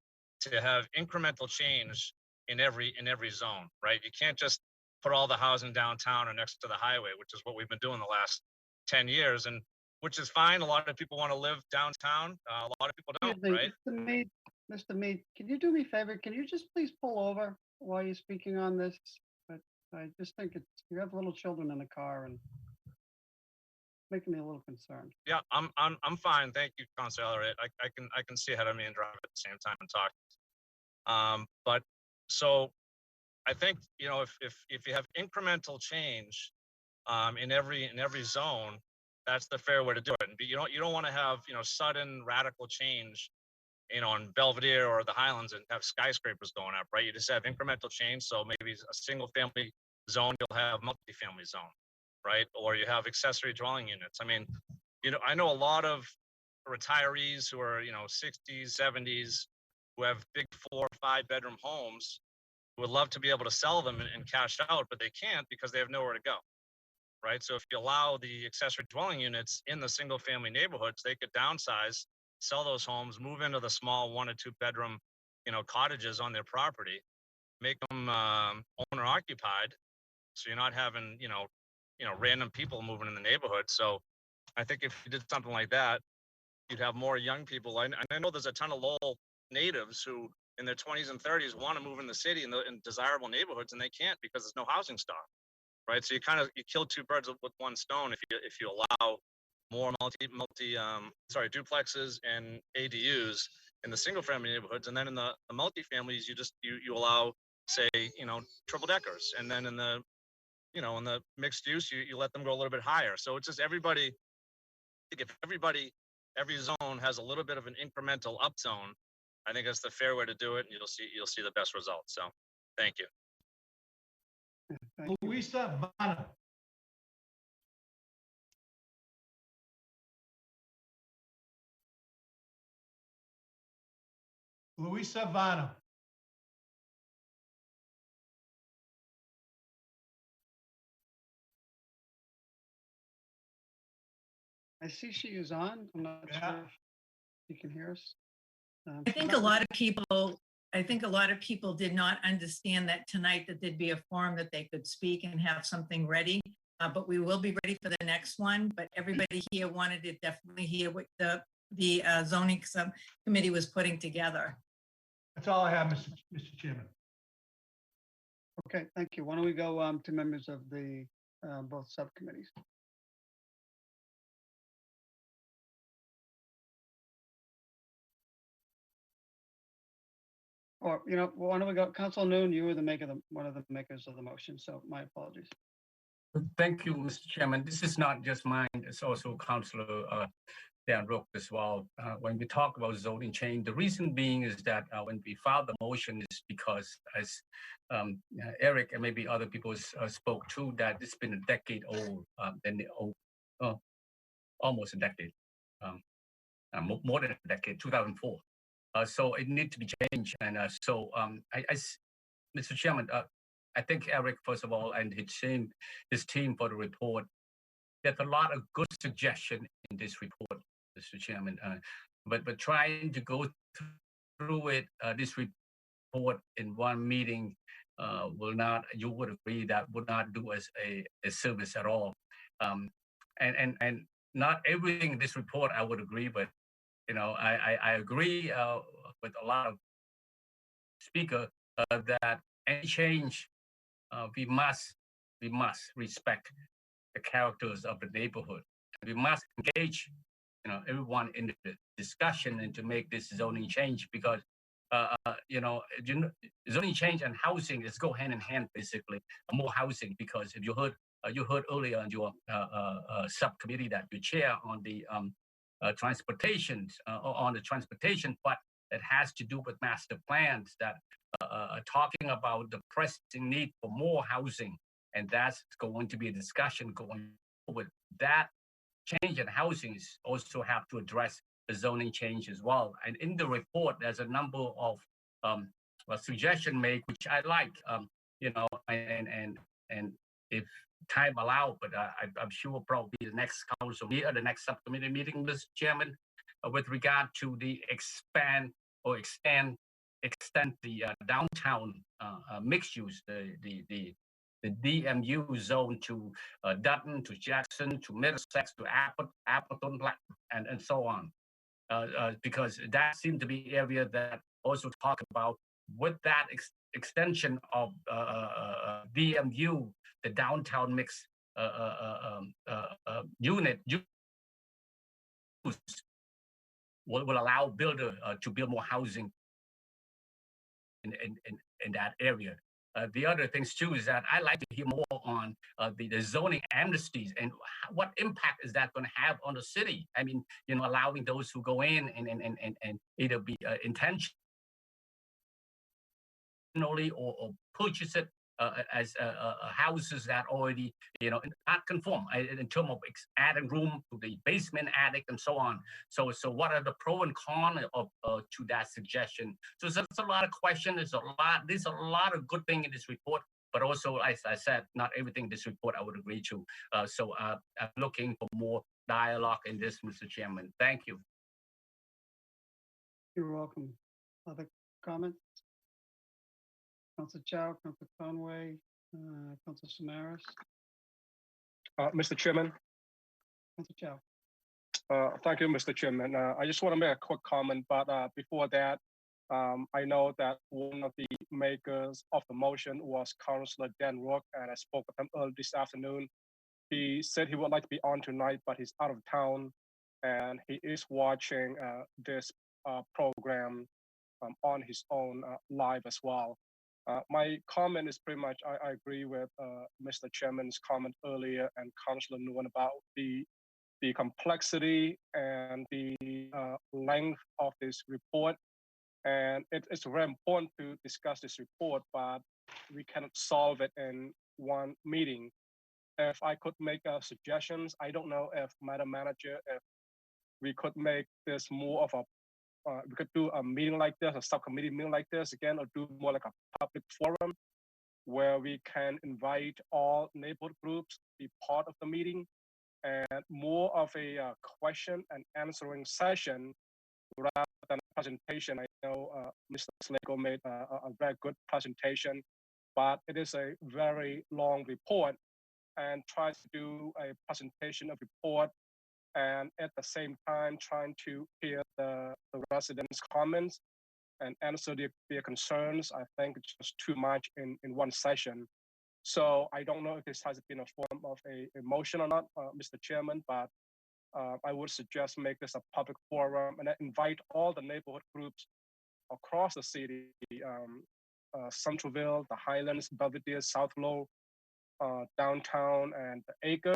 have incremental change in every zone, right? You can't just put all the housing downtown or next to the highway, which is what we've been doing the last 10 years, and which is fine. A lot of people want to live downtown. A lot of people don't, excuse me, right? Mr. Mead, can you do me a favor? Can you just please pull over while you're speaking on this? But I just think you have little children in the car and making me a little concerned. Yeah, I'm fine. Thank you, Councilor Elliott. I can see ahead of me and drive at the same time and talk. But so I think if you have incremental change in every zone, that's the fair way to do it. And you don't want to have sudden radical change in Belvedere or the Highlands and have skyscrapers going up, right? You just have incremental change. So maybe a single family zone, you'll have multifamily zone, right? Or you have accessory dwelling units. I mean, I know a lot of retirees who are 60s, 70s, who have big 4 or 5 bedroom homes who would love to be able to sell them and cash out, but they can't because they have nowhere to go, right? So if you allow the accessory dwelling units in the single family neighborhoods, they could downsize, sell those homes, move into the small 1 or 2 bedroom, cottages on their property, make them owner occupied. So you're not having, random people moving in the neighborhood. So I think if you did something like that, you'd have more young people. I know there's a ton of Lowell natives who in their 20s and 30s want to move in the city in desirable neighborhoods, and they can't because there's no housing stock, right? So you kill 2 birds with 1 stone if you allow more duplexes and ADUs in the single family neighborhoods, and then in the multifamilies you allow, say, triple deckers, and then in the in the mixed use you let them go a little bit higher. So it's just everybody. I think if every zone has a little bit of an incremental up zone, I think that's the fair way to do it, and you'll see the best results. So thank you. Thank you. Louisa Bonham, Louisa Bonham, I see she is on. I'm not Yeah. sure if you can hear us. I think a lot of people did not understand that tonight that there'd be a forum that they could speak and have something ready. But we will be ready for the next one. But everybody here wanted to definitely hear what the zoning subcommittee was putting together. that's all I have, Mr. Chairman. Okay, thank you. Why don't we go to members of the both subcommittees? Or, why don't we go, Council Noon, you were one of the makers of the motion, so my apologies. Thank you, Mr. Chairman. This is not just mine, it's also Councilor Dan Rook as well. When we talk about zoning change, the reason being is that when we filed the motion is because as Eric and maybe other people spoke to, that it's been a decade old, almost a decade, more than a decade, 2004. So it needs to be changed. And Mr. Chairman, I thank Eric, first of all, and his team for the report. there's a lot of good suggestion in this report, Mr. Chairman. But trying to go through it, this report in one meeting will not, you would agree, that would not do us a service at all. And not everything in this report I would agree, but I agree with a lot of speaker that any change we must respect the characters of the neighborhood. We must engage everyone in the discussion and to make this zoning change, because zoning change and housing is go hand in hand, basically. More housing, because if you heard earlier on your subcommittee that you chair on the transportation, on the transportation, but it has to do with master plans that talking about the pressing need for more housing, and that's going to be a discussion going forward. That change in housing also have to address the zoning change as well. And in the report, there's a number of suggestion made, which I like, and if time allow, but I'm sure probably the next council meeting, the next subcommittee meeting, Mr. Chairman, with regard to the extend the downtown mixed use, the DMU zone to Dutton, to Jackson, to Middlesex, to Appleton, and so on. Because that seemed to be area that also talk about with that extension of DMU, the downtown mix unit will allow builder to build more housing in that area. The other things too is that I like to hear more on the zoning amnesties and what impact is that going to have on the city. I mean, allowing those who go in and either be intentionally or purchase it as houses that already, not conform in terms of adding room to the basement, attic, and so on. So what are the pro and con of to that suggestion? So there's a lot of questions. There's a lot of good thing in this report, but also, as I said, not everything in this report I would agree to. So I'm looking for more dialogue in this, Mr. Chairman. Thank you. You're welcome. Other comments? Council Chow, Council Conway, Council Samaras, Mr. Chairman, Council Chow. thank you, Mr. Chairman. I just want to make a quick comment, but before that, I know that one of the makers of the motion was Councillor Dan Rook, and I spoke with him early this afternoon. He said he would like to be on tonight, but he's out of town, and he is watching this program on his own live as well. My comment is pretty much, I agree with Mr. Chairman's comment earlier and Councillor Nguyen about the complexity and the length of this report. And it's very important to discuss this report, but we cannot solve it in one meeting. If I could make suggestions, I don't know if Madam Manager, if we could make this more of a we could do a meeting like this, a subcommittee meeting like this again, or do more like a public forum where we can invite all neighborhood groups to be part of the meeting, and more of a question and answering session rather than a presentation. I know Mr. Slago made a very good presentation, but it is a very long report, and tries to do a presentation of report and at the same time trying to hear the residents' comments and answer their concerns. I think it's just too much in one session. So I don't know if this has been a form of a motion or not, Mr. Chairman, but I would suggest make this a public forum and invite all the neighborhood groups across the city, Centralville, the Highlands, Belvedere, South Low, downtown, and the Acre.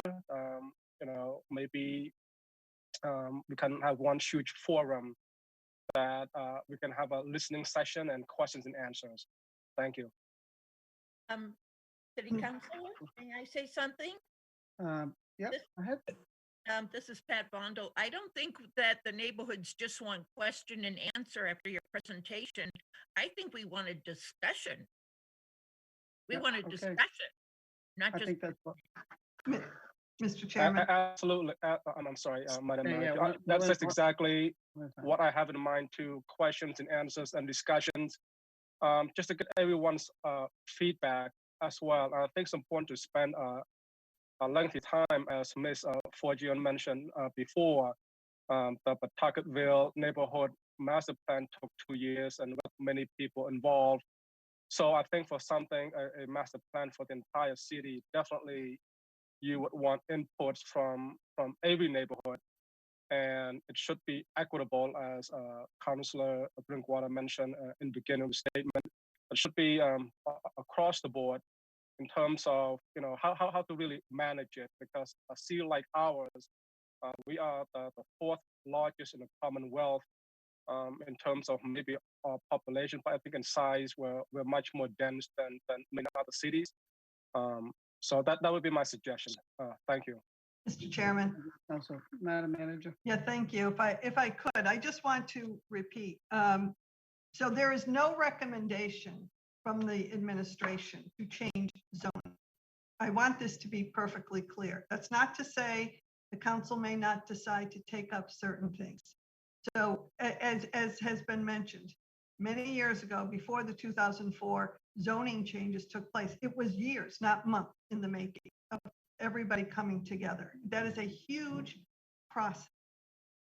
Maybe we can have one huge forum that we can have a listening session and questions and answers. Thank you. City Councilor, may I say something? Yeah, go ahead. This is Pat Bondo. I don't think that the neighborhoods just want question and answer after your presentation. I think we want a discussion. We Yeah, want a okay. discussion, not I just. think that's what, Mr. Chairman. Absolutely. I'm sorry, Madam Yeah, Manager. we're- That's we're- just exactly we're fine. what I have in mind to questions and answers and discussions. Just to get everyone's feedback as well. I think it's important to spend a lengthy time, as Ms. Forgione mentioned before. The Pawtucketville neighborhood master plan took 2 years and with many people involved. So I think for something, a master plan for the entire city, definitely you would want inputs from every neighborhood, and it should be equitable, as Councillor Drinkwater mentioned in the beginning of the statement. It should be across the board in terms of how to really manage it, because a city like ours, we are the fourth largest in the Commonwealth in terms of maybe our population, but I think in size we're much more dense than many other cities. So that would be my suggestion. Thank you. Mr. Chairman. Also, Madam Manager. Yeah, thank you. If I could, I just want to repeat. So there is no recommendation from the administration to change zoning. I want this to be perfectly clear. That's not to say the council may not decide to take up certain things. So as has been mentioned, many years ago, before the 2004 zoning changes took place, it was years, not months, in the making of everybody coming together. That is a huge process.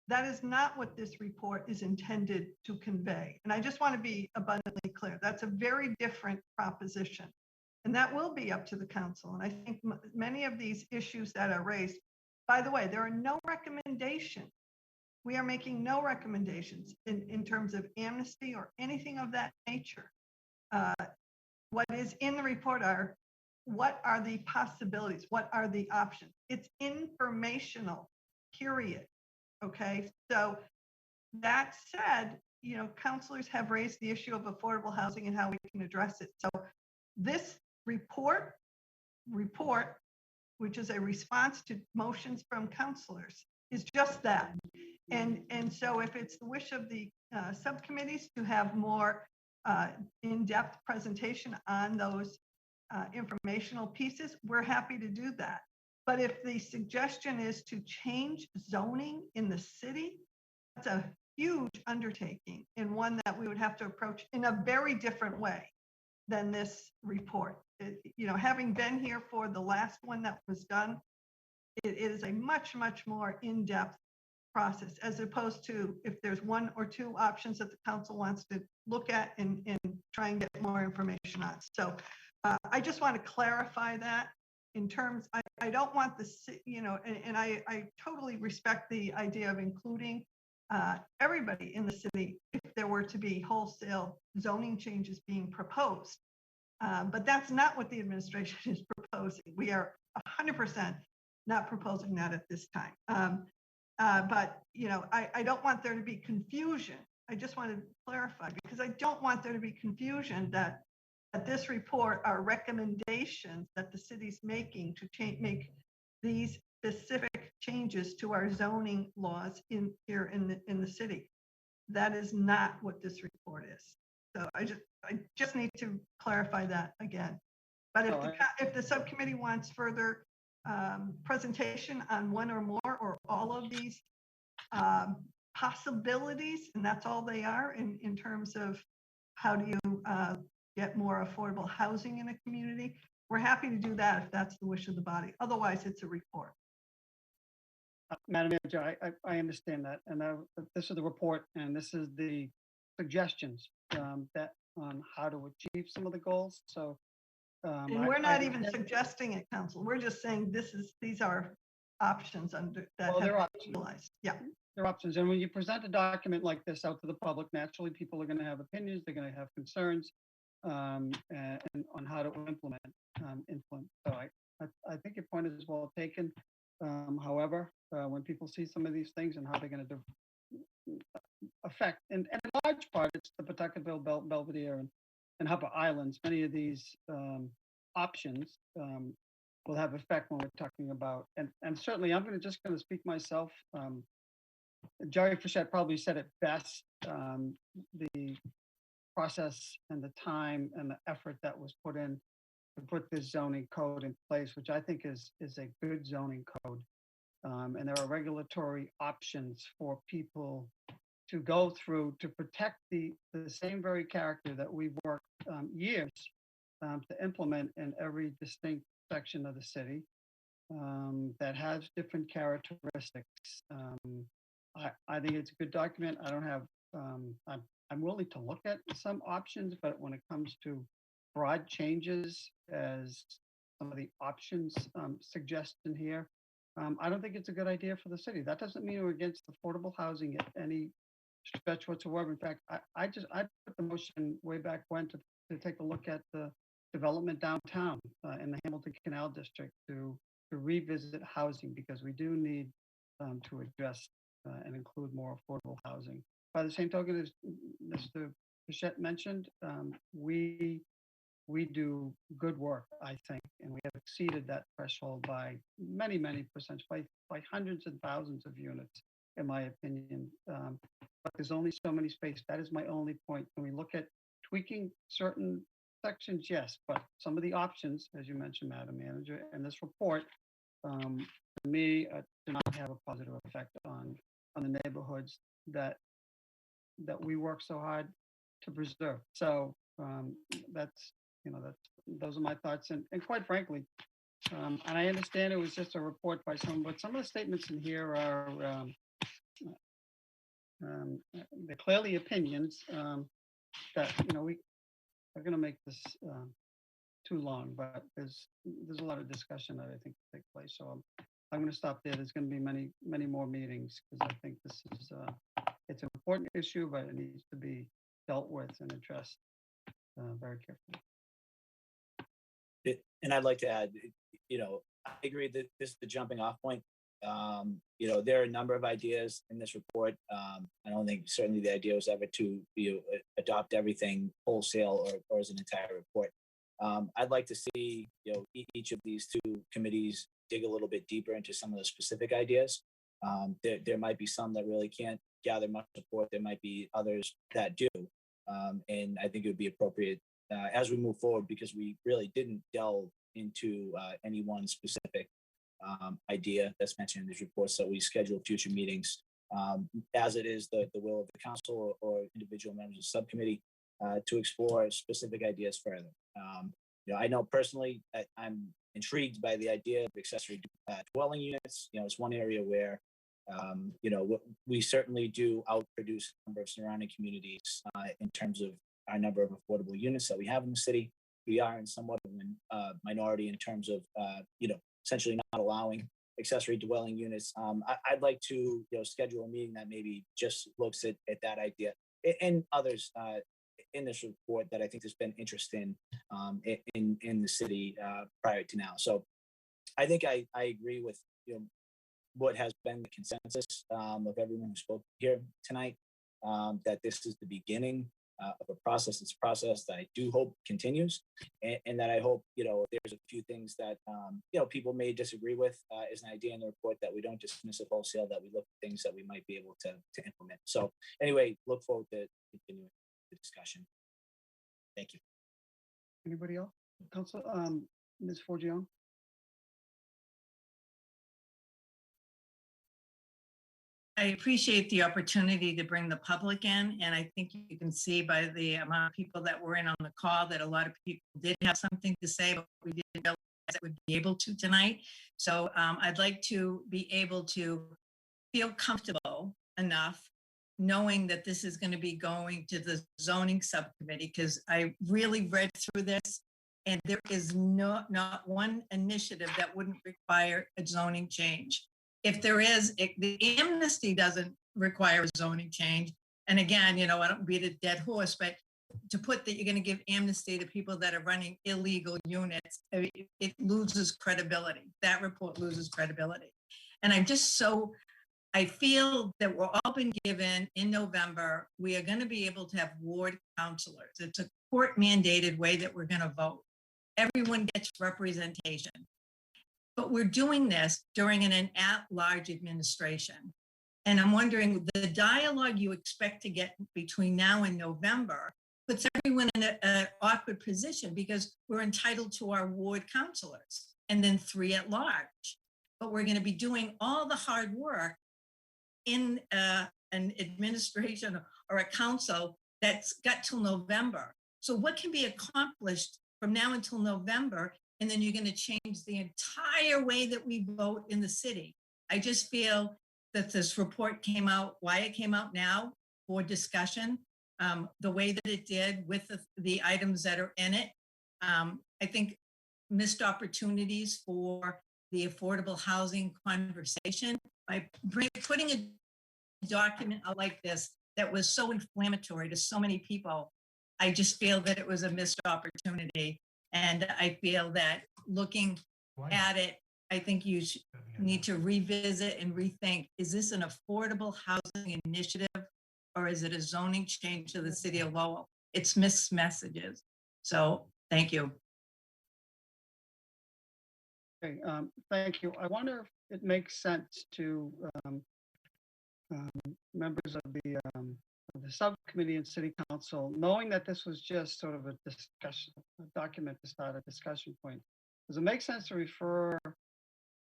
That is not what this report is intended to convey. And I just want to be abundantly clear. That's a very different proposition. And that will be up to the council. And I think many of these issues that are raised, by the way, there are no recommendations. We are making no recommendations in terms of amnesty or anything of that nature. What is in the report are, what are the possibilities? What are the options? It's informational, period. Okay, so that said, counselors have raised the issue of affordable housing and how we can address it. So this report, which is a response to motions from counselors, is just that. And so if it's the wish of the subcommittees to have more in-depth presentation on those informational pieces, we're happy to do that. But if the suggestion is to change zoning in the city, that's a huge undertaking, and one that we would have to approach in a very different way than this report. Having been here for the last one that was done, it is a much, much more in-depth process, as opposed to if there's one or two options that the council wants to look at and try and get more information on. So I just want to clarify that. In terms, I don't want and I totally respect the idea of including everybody in the city if there were to be wholesale zoning changes being proposed. But that's not what the administration is proposing. We are 100% not proposing that at this time. But I don't want there to be confusion. I just want to clarify, because I don't want there to be confusion that this report are recommendations that the city's making to make these specific changes to our zoning laws in the city. That is not what this report is. So I just need to clarify that again. But if the subcommittee wants further presentation on one or more or all of these possibilities, and that's all they are in terms of how do you get more affordable housing in a community, we're happy to do that if that's the wish of the body. Otherwise, it's a report. Madam Manager, I understand that, and this is the report, and this is the suggestions that on how to achieve some of the goals. So, and we're not even suggesting it, Council. We're just saying these are options that have been utilized. Yeah, there are options, and when you present a document like this out to the public, naturally people are going to have opinions, they're going to have concerns, and on how to implement. So I think your point is well taken. However, when people see some of these things and how they're going to affect, and in large part, it's the Pawtucketville, Belvedere, and Upper Islands. Many of these options will have effect when we're talking about, and certainly I'm just going to speak myself. Jerry Frechette probably said it best. The process and the time and the effort that was put in put this zoning code in place, which I think is a good zoning code. And there are regulatory options for people to go through to protect the same very character that we've worked years to implement in every distinct section of the city that has different characteristics. I think it's a good document. I don't have, I'm willing to look at some options, but when it comes to broad changes as some of the options suggest in here, I don't think it's a good idea for the city. That doesn't mean we're against affordable housing at any stretch whatsoever. In fact, I put the motion way back when to take a look at the development downtown in the Hamilton Canal District to revisit housing, because we do need to address and include more affordable housing. By the same token, as Mr. Pichette mentioned, we do good work, I think, and we have exceeded that threshold by many percent, by hundreds and thousands of units, in my opinion. But there's only so many space. That is my only point. When we look at tweaking certain sections, yes, but some of the options, as you mentioned, Madam Manager, in this report, to me, do not have a positive effect on the neighborhoods that we work so hard to preserve. So that's those are my thoughts. And quite frankly, and I understand it was just a report by someone, but some of the statements in here are they're clearly opinions that we are going to make this too long, but there's a lot of discussion that I think will take place. So I'm going to stop there. There's going to be many more meetings, because I think this is it's an important issue, but it needs to be dealt with and addressed very carefully. And I'd like to add, I agree that this is the jumping off point. There are a number of ideas in this report. I don't think certainly the idea was ever to adopt everything wholesale or as an entire report. I'd like to see each of these two committees dig a little bit deeper into some of the specific ideas. There might be some that really can't gather much support. There might be others that do. And I think it would be appropriate as we move forward, because we really didn't delve into any one specific idea that's mentioned in these reports. So we schedule future meetings as it is the will of the council or individual members of the subcommittee to explore specific ideas further. I know personally I'm intrigued by the idea of accessory dwelling units. It's one area where we certainly do outproduce a number of surrounding communities in terms of our number of affordable units that we have in the city. We are in somewhat of a minority in terms of, essentially not allowing accessory dwelling units. I'd like to, schedule a meeting that maybe just looks at that idea and others in this report that I think there's been interest in the city prior to now. So I think I agree with, what has been the consensus of everyone who spoke here tonight, that this is the beginning of a process. It's a process that I do hope continues, and that I hope, there's a few things that, people may disagree with as an idea in the report, that we don't dismiss it wholesale, that we look at things that we might be able to implement. So anyway, look forward to continuing the discussion. Thank you. Anybody else? Council, Ms. Forgione? I appreciate the opportunity to bring the public in, and I think you can see by the amount of people that were in on the call that a lot of people did have something to say, but we didn't realize that we'd be able to tonight. So I'd like to be able to feel comfortable enough knowing that this is going to be going to the zoning subcommittee, because I really read through this, and there is not one initiative that wouldn't require a zoning change. If there is, the amnesty doesn't require a zoning change. And again, I don't beat a dead horse, but to put that you're going to give amnesty to people that are running illegal units, it loses credibility. That report loses credibility. And I feel that we're all been given in November, we are going to be able to have ward counselors. It's a court mandated way that we're going to vote. Everyone gets representation. But we're doing this during an at-large administration. And I'm wondering, the dialogue you expect to get between now and November, puts everyone in an awkward position because we're entitled to our ward counselors and then 3 at large. But we're going to be doing all the hard work in an administration or a council that's got till November. So what can be accomplished from now until November? And then you're going to change the entire way that we vote in the city. I just feel that this report came out, why it came out now for discussion, the way that it did with the items that are in it. I think missed opportunities for the affordable housing conversation by putting a document out like this that was so inflammatory to so many people. I just feel that it was a missed opportunity. And I feel that looking at it, I think you need to revisit and rethink, is this an affordable housing initiative or is it a zoning change to the city of Lowell? It's mixed messages. So thank you. Okay, thank you. I wonder if it makes sense to members of the subcommittee and city council, knowing that this was just sort of a discussion, a document to start a discussion point. Does it make sense to refer,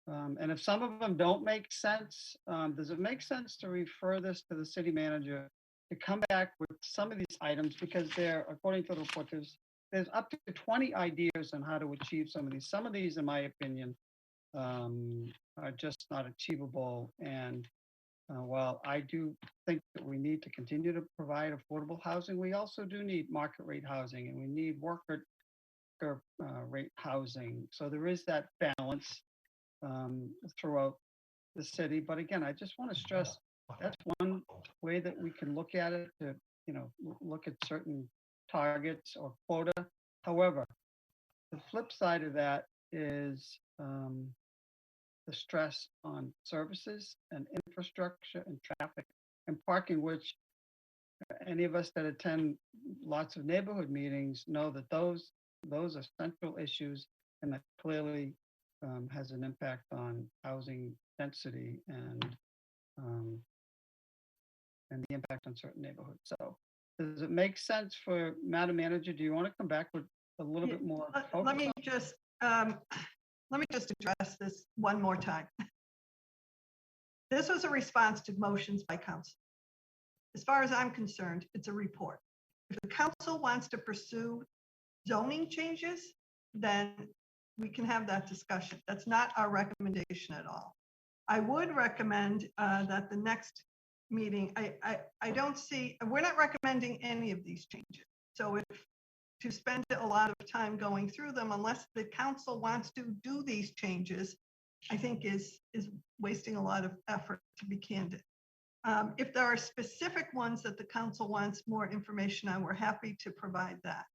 and if some of them don't make sense, does it make sense to refer this to the city manager to come back with some of these items, because they're, according to the report, there's up to 20 ideas on how to achieve some of these. Some of these, in my opinion, are just not achievable. And while I do think that we need to continue to provide affordable housing, we also do need market rate housing, and we need worker rate housing. So there is that balance throughout the city. But again, I just want to stress that's one way that we can look at it, to, you know, look at certain targets or quota. However, the flip side of that is the stress on services and infrastructure and traffic and parking, which any of us that attend lots of neighborhood meetings know that those are central issues, and that clearly has an impact on housing density and the impact on certain neighborhoods. So does it make sense for Madam Manager? Do you want to come back with a little bit more? Let me just address this one more time. This was a response to motions by council. As far as I'm concerned, it's a report. If the council wants to pursue zoning changes, then we can have that discussion. That's not our recommendation at all. I would recommend that the next meeting, I don't see, we're not recommending any of these changes. So if to spend a lot of time going through them, unless the council wants to do these changes, I think is wasting a lot of effort, to be candid. If there are specific ones that the council wants more information on, we're happy to provide that.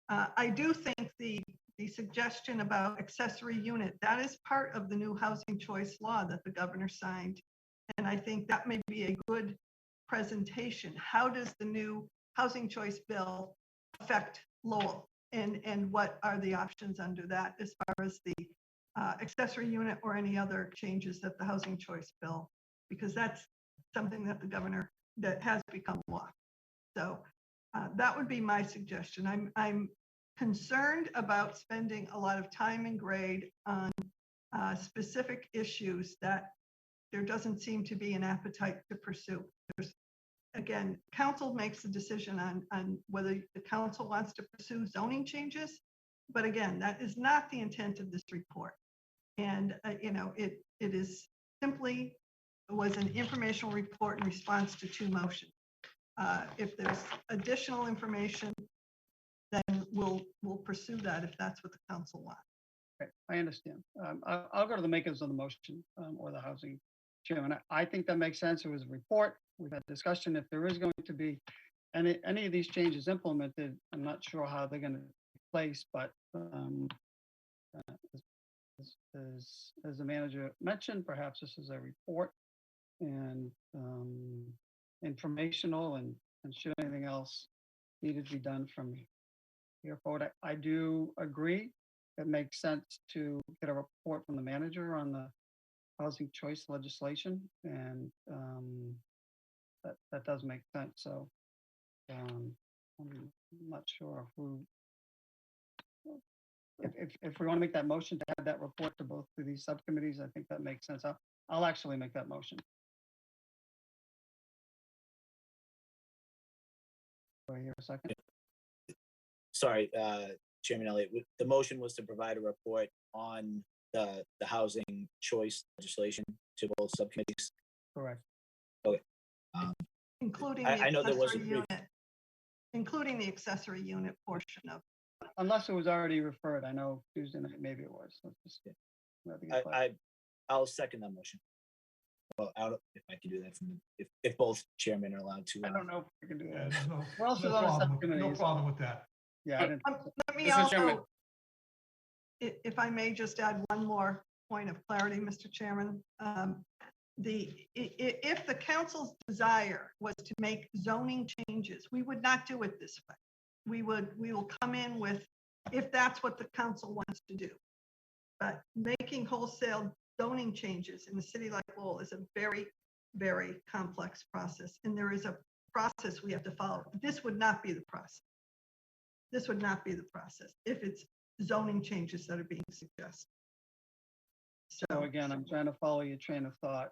I do think the suggestion about accessory unit, that is part of the new housing choice law that the governor signed. And I think that may be a good presentation. How does the new housing choice bill affect Lowell? And what are the options under that as far as the accessory unit or any other changes that the housing choice bill, because that's something that the governor, that has become law. So that would be my suggestion. I'm concerned about spending a lot of time and grade on specific issues that there doesn't seem to be an appetite to pursue. Again, council makes the decision on whether the council wants to pursue zoning changes. But again, that is not the intent of this report. And, you know, it is simply was an informational report in response to 2 motions. If there's additional information, then we'll pursue that if that's what the council wants. Okay, I understand. I'll go to the makers of the motion or the housing chairman. I think that makes sense. It was a report. We've had discussion. If there is going to be any of these changes implemented, I'm not sure how they're going to take place, but as the manager mentioned, perhaps this is a report and informational, and should anything else needed to be done from here forward. I do agree. It makes sense to get a report from the manager on the housing choice legislation, and that does make sense. So I'm not sure who. If we want to make that motion to add that report to both of these subcommittees, I think that makes sense. I'll actually make that motion. Do I hear a second? Sorry, Chairman Elliott, the motion was to provide a report on the housing choice legislation to both subcommittees. Correct. Including I the know there was a accessory brief- unit. Including the accessory unit portion of, Unless it was already referred. I know Tuesday night, maybe it was. So just, we have to get clarity. I'll second that motion. Well, if I can do that from, if both chairmen are allowed to. I don't know if we can do Yeah, that. there's no, We're also no on a problem with- subcommittee. no problem with that. Yeah, I didn't. let me Mr. Chairman. also, if I may just add one more point of clarity, Mr. Chairman. If the council's desire was to make zoning changes, we would not do it this way. We will come in with, if that's what the council wants to do. But making wholesale zoning changes in a city like Lowell is a very, very complex process. And there is a process we have to follow. This would not be the process. This would not be the process if it's zoning changes that are being suggested. So again, I'm trying to follow your train of thought,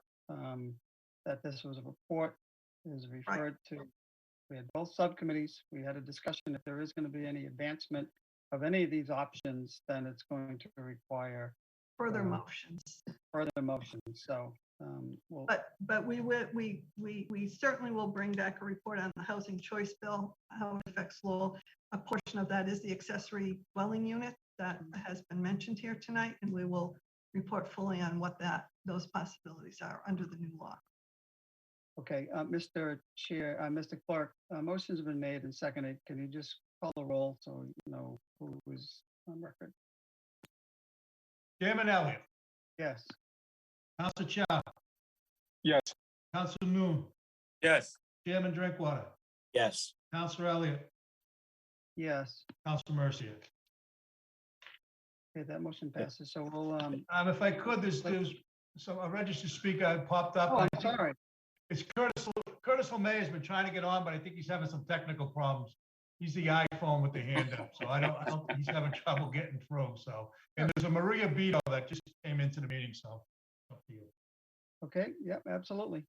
that this was a report, it was referred to. We had both subcommittees. We had a discussion. If there is going to be any advancement of any of these options, then it's going to require Further motions. further motions. So we'll, But we certainly will bring back a report on the housing choice bill, how it affects Lowell. A portion of that is the accessory dwelling unit that has been mentioned here tonight, and we will report fully on what those possibilities are under the new law. okay, Mr. Chair, Mr. Clerk, motions have been made and seconded. Can you just call the roll so you know who is on record? Chairman Elliott, Yes. Council Chow, Yes. Council Noon, Yes. Chairman Drinkwater, Yes. Councilor Elliott, Yes. Councilor Mercia. Okay, that motion passes. So we'll, If I could, there's a registered speaker popped up. oh, I'm sorry. It's Curtis LeMay has been trying to get on, but I think he's having some technical problems. He's the iPhone with the hand up, so I don't think he's having trouble getting through, so. And there's a Maria Beto that just came into the meeting, so. Up to you. Okay, yep, absolutely.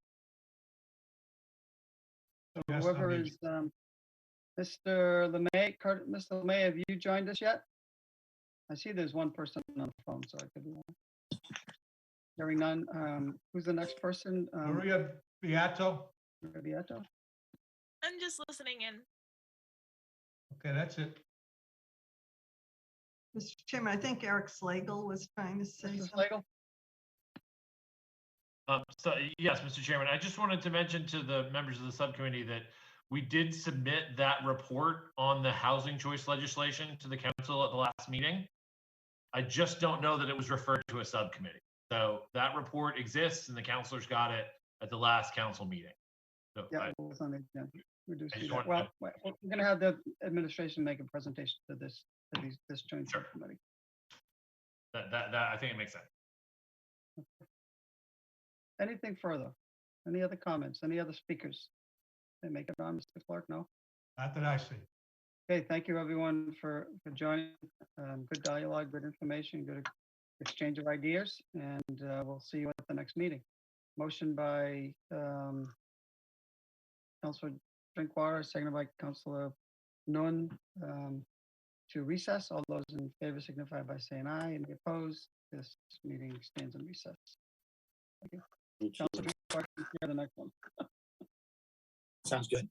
So Yes, whoever I'm is, Mr. LeMay, Mr. LeMay, have you joined us yet? I see there's one person on the phone, so I could be wrong. Hearing none, who's the next person? Maria Beato. Maria Beato? I'm just listening in. Okay, that's it. Mr. Chairman, I think Eric Slagle was trying to say Mr. something. Slagle? So yes, Mr. Chairman, I just wanted to mention to the members of the subcommittee that we did submit that report on the housing choice legislation to the council at the last meeting. I just don't know that it was referred to a subcommittee. So that report exists and the counselors got it at the last council meeting. So Yeah, it was on the agenda. We do I see just that. want- Well, we're going to have the administration make a presentation to this joint Sure. subcommittee. that I think it makes sense. Anything further? Any other comments? Any other speakers? They make it on, Mr. Clark? No? Not that I see. Okay, thank you everyone for joining. Good dialogue, good information, good exchange of ideas, and we'll see you at the next meeting. Motion by Councilor Drinkwater, seconded by Councilor Nguyen to recess. All those in favor signify by saying aye. Any opposed? This meeting stands in recess. Thank you. Councilor Drinkwater, you can hear the next one. Sounds good.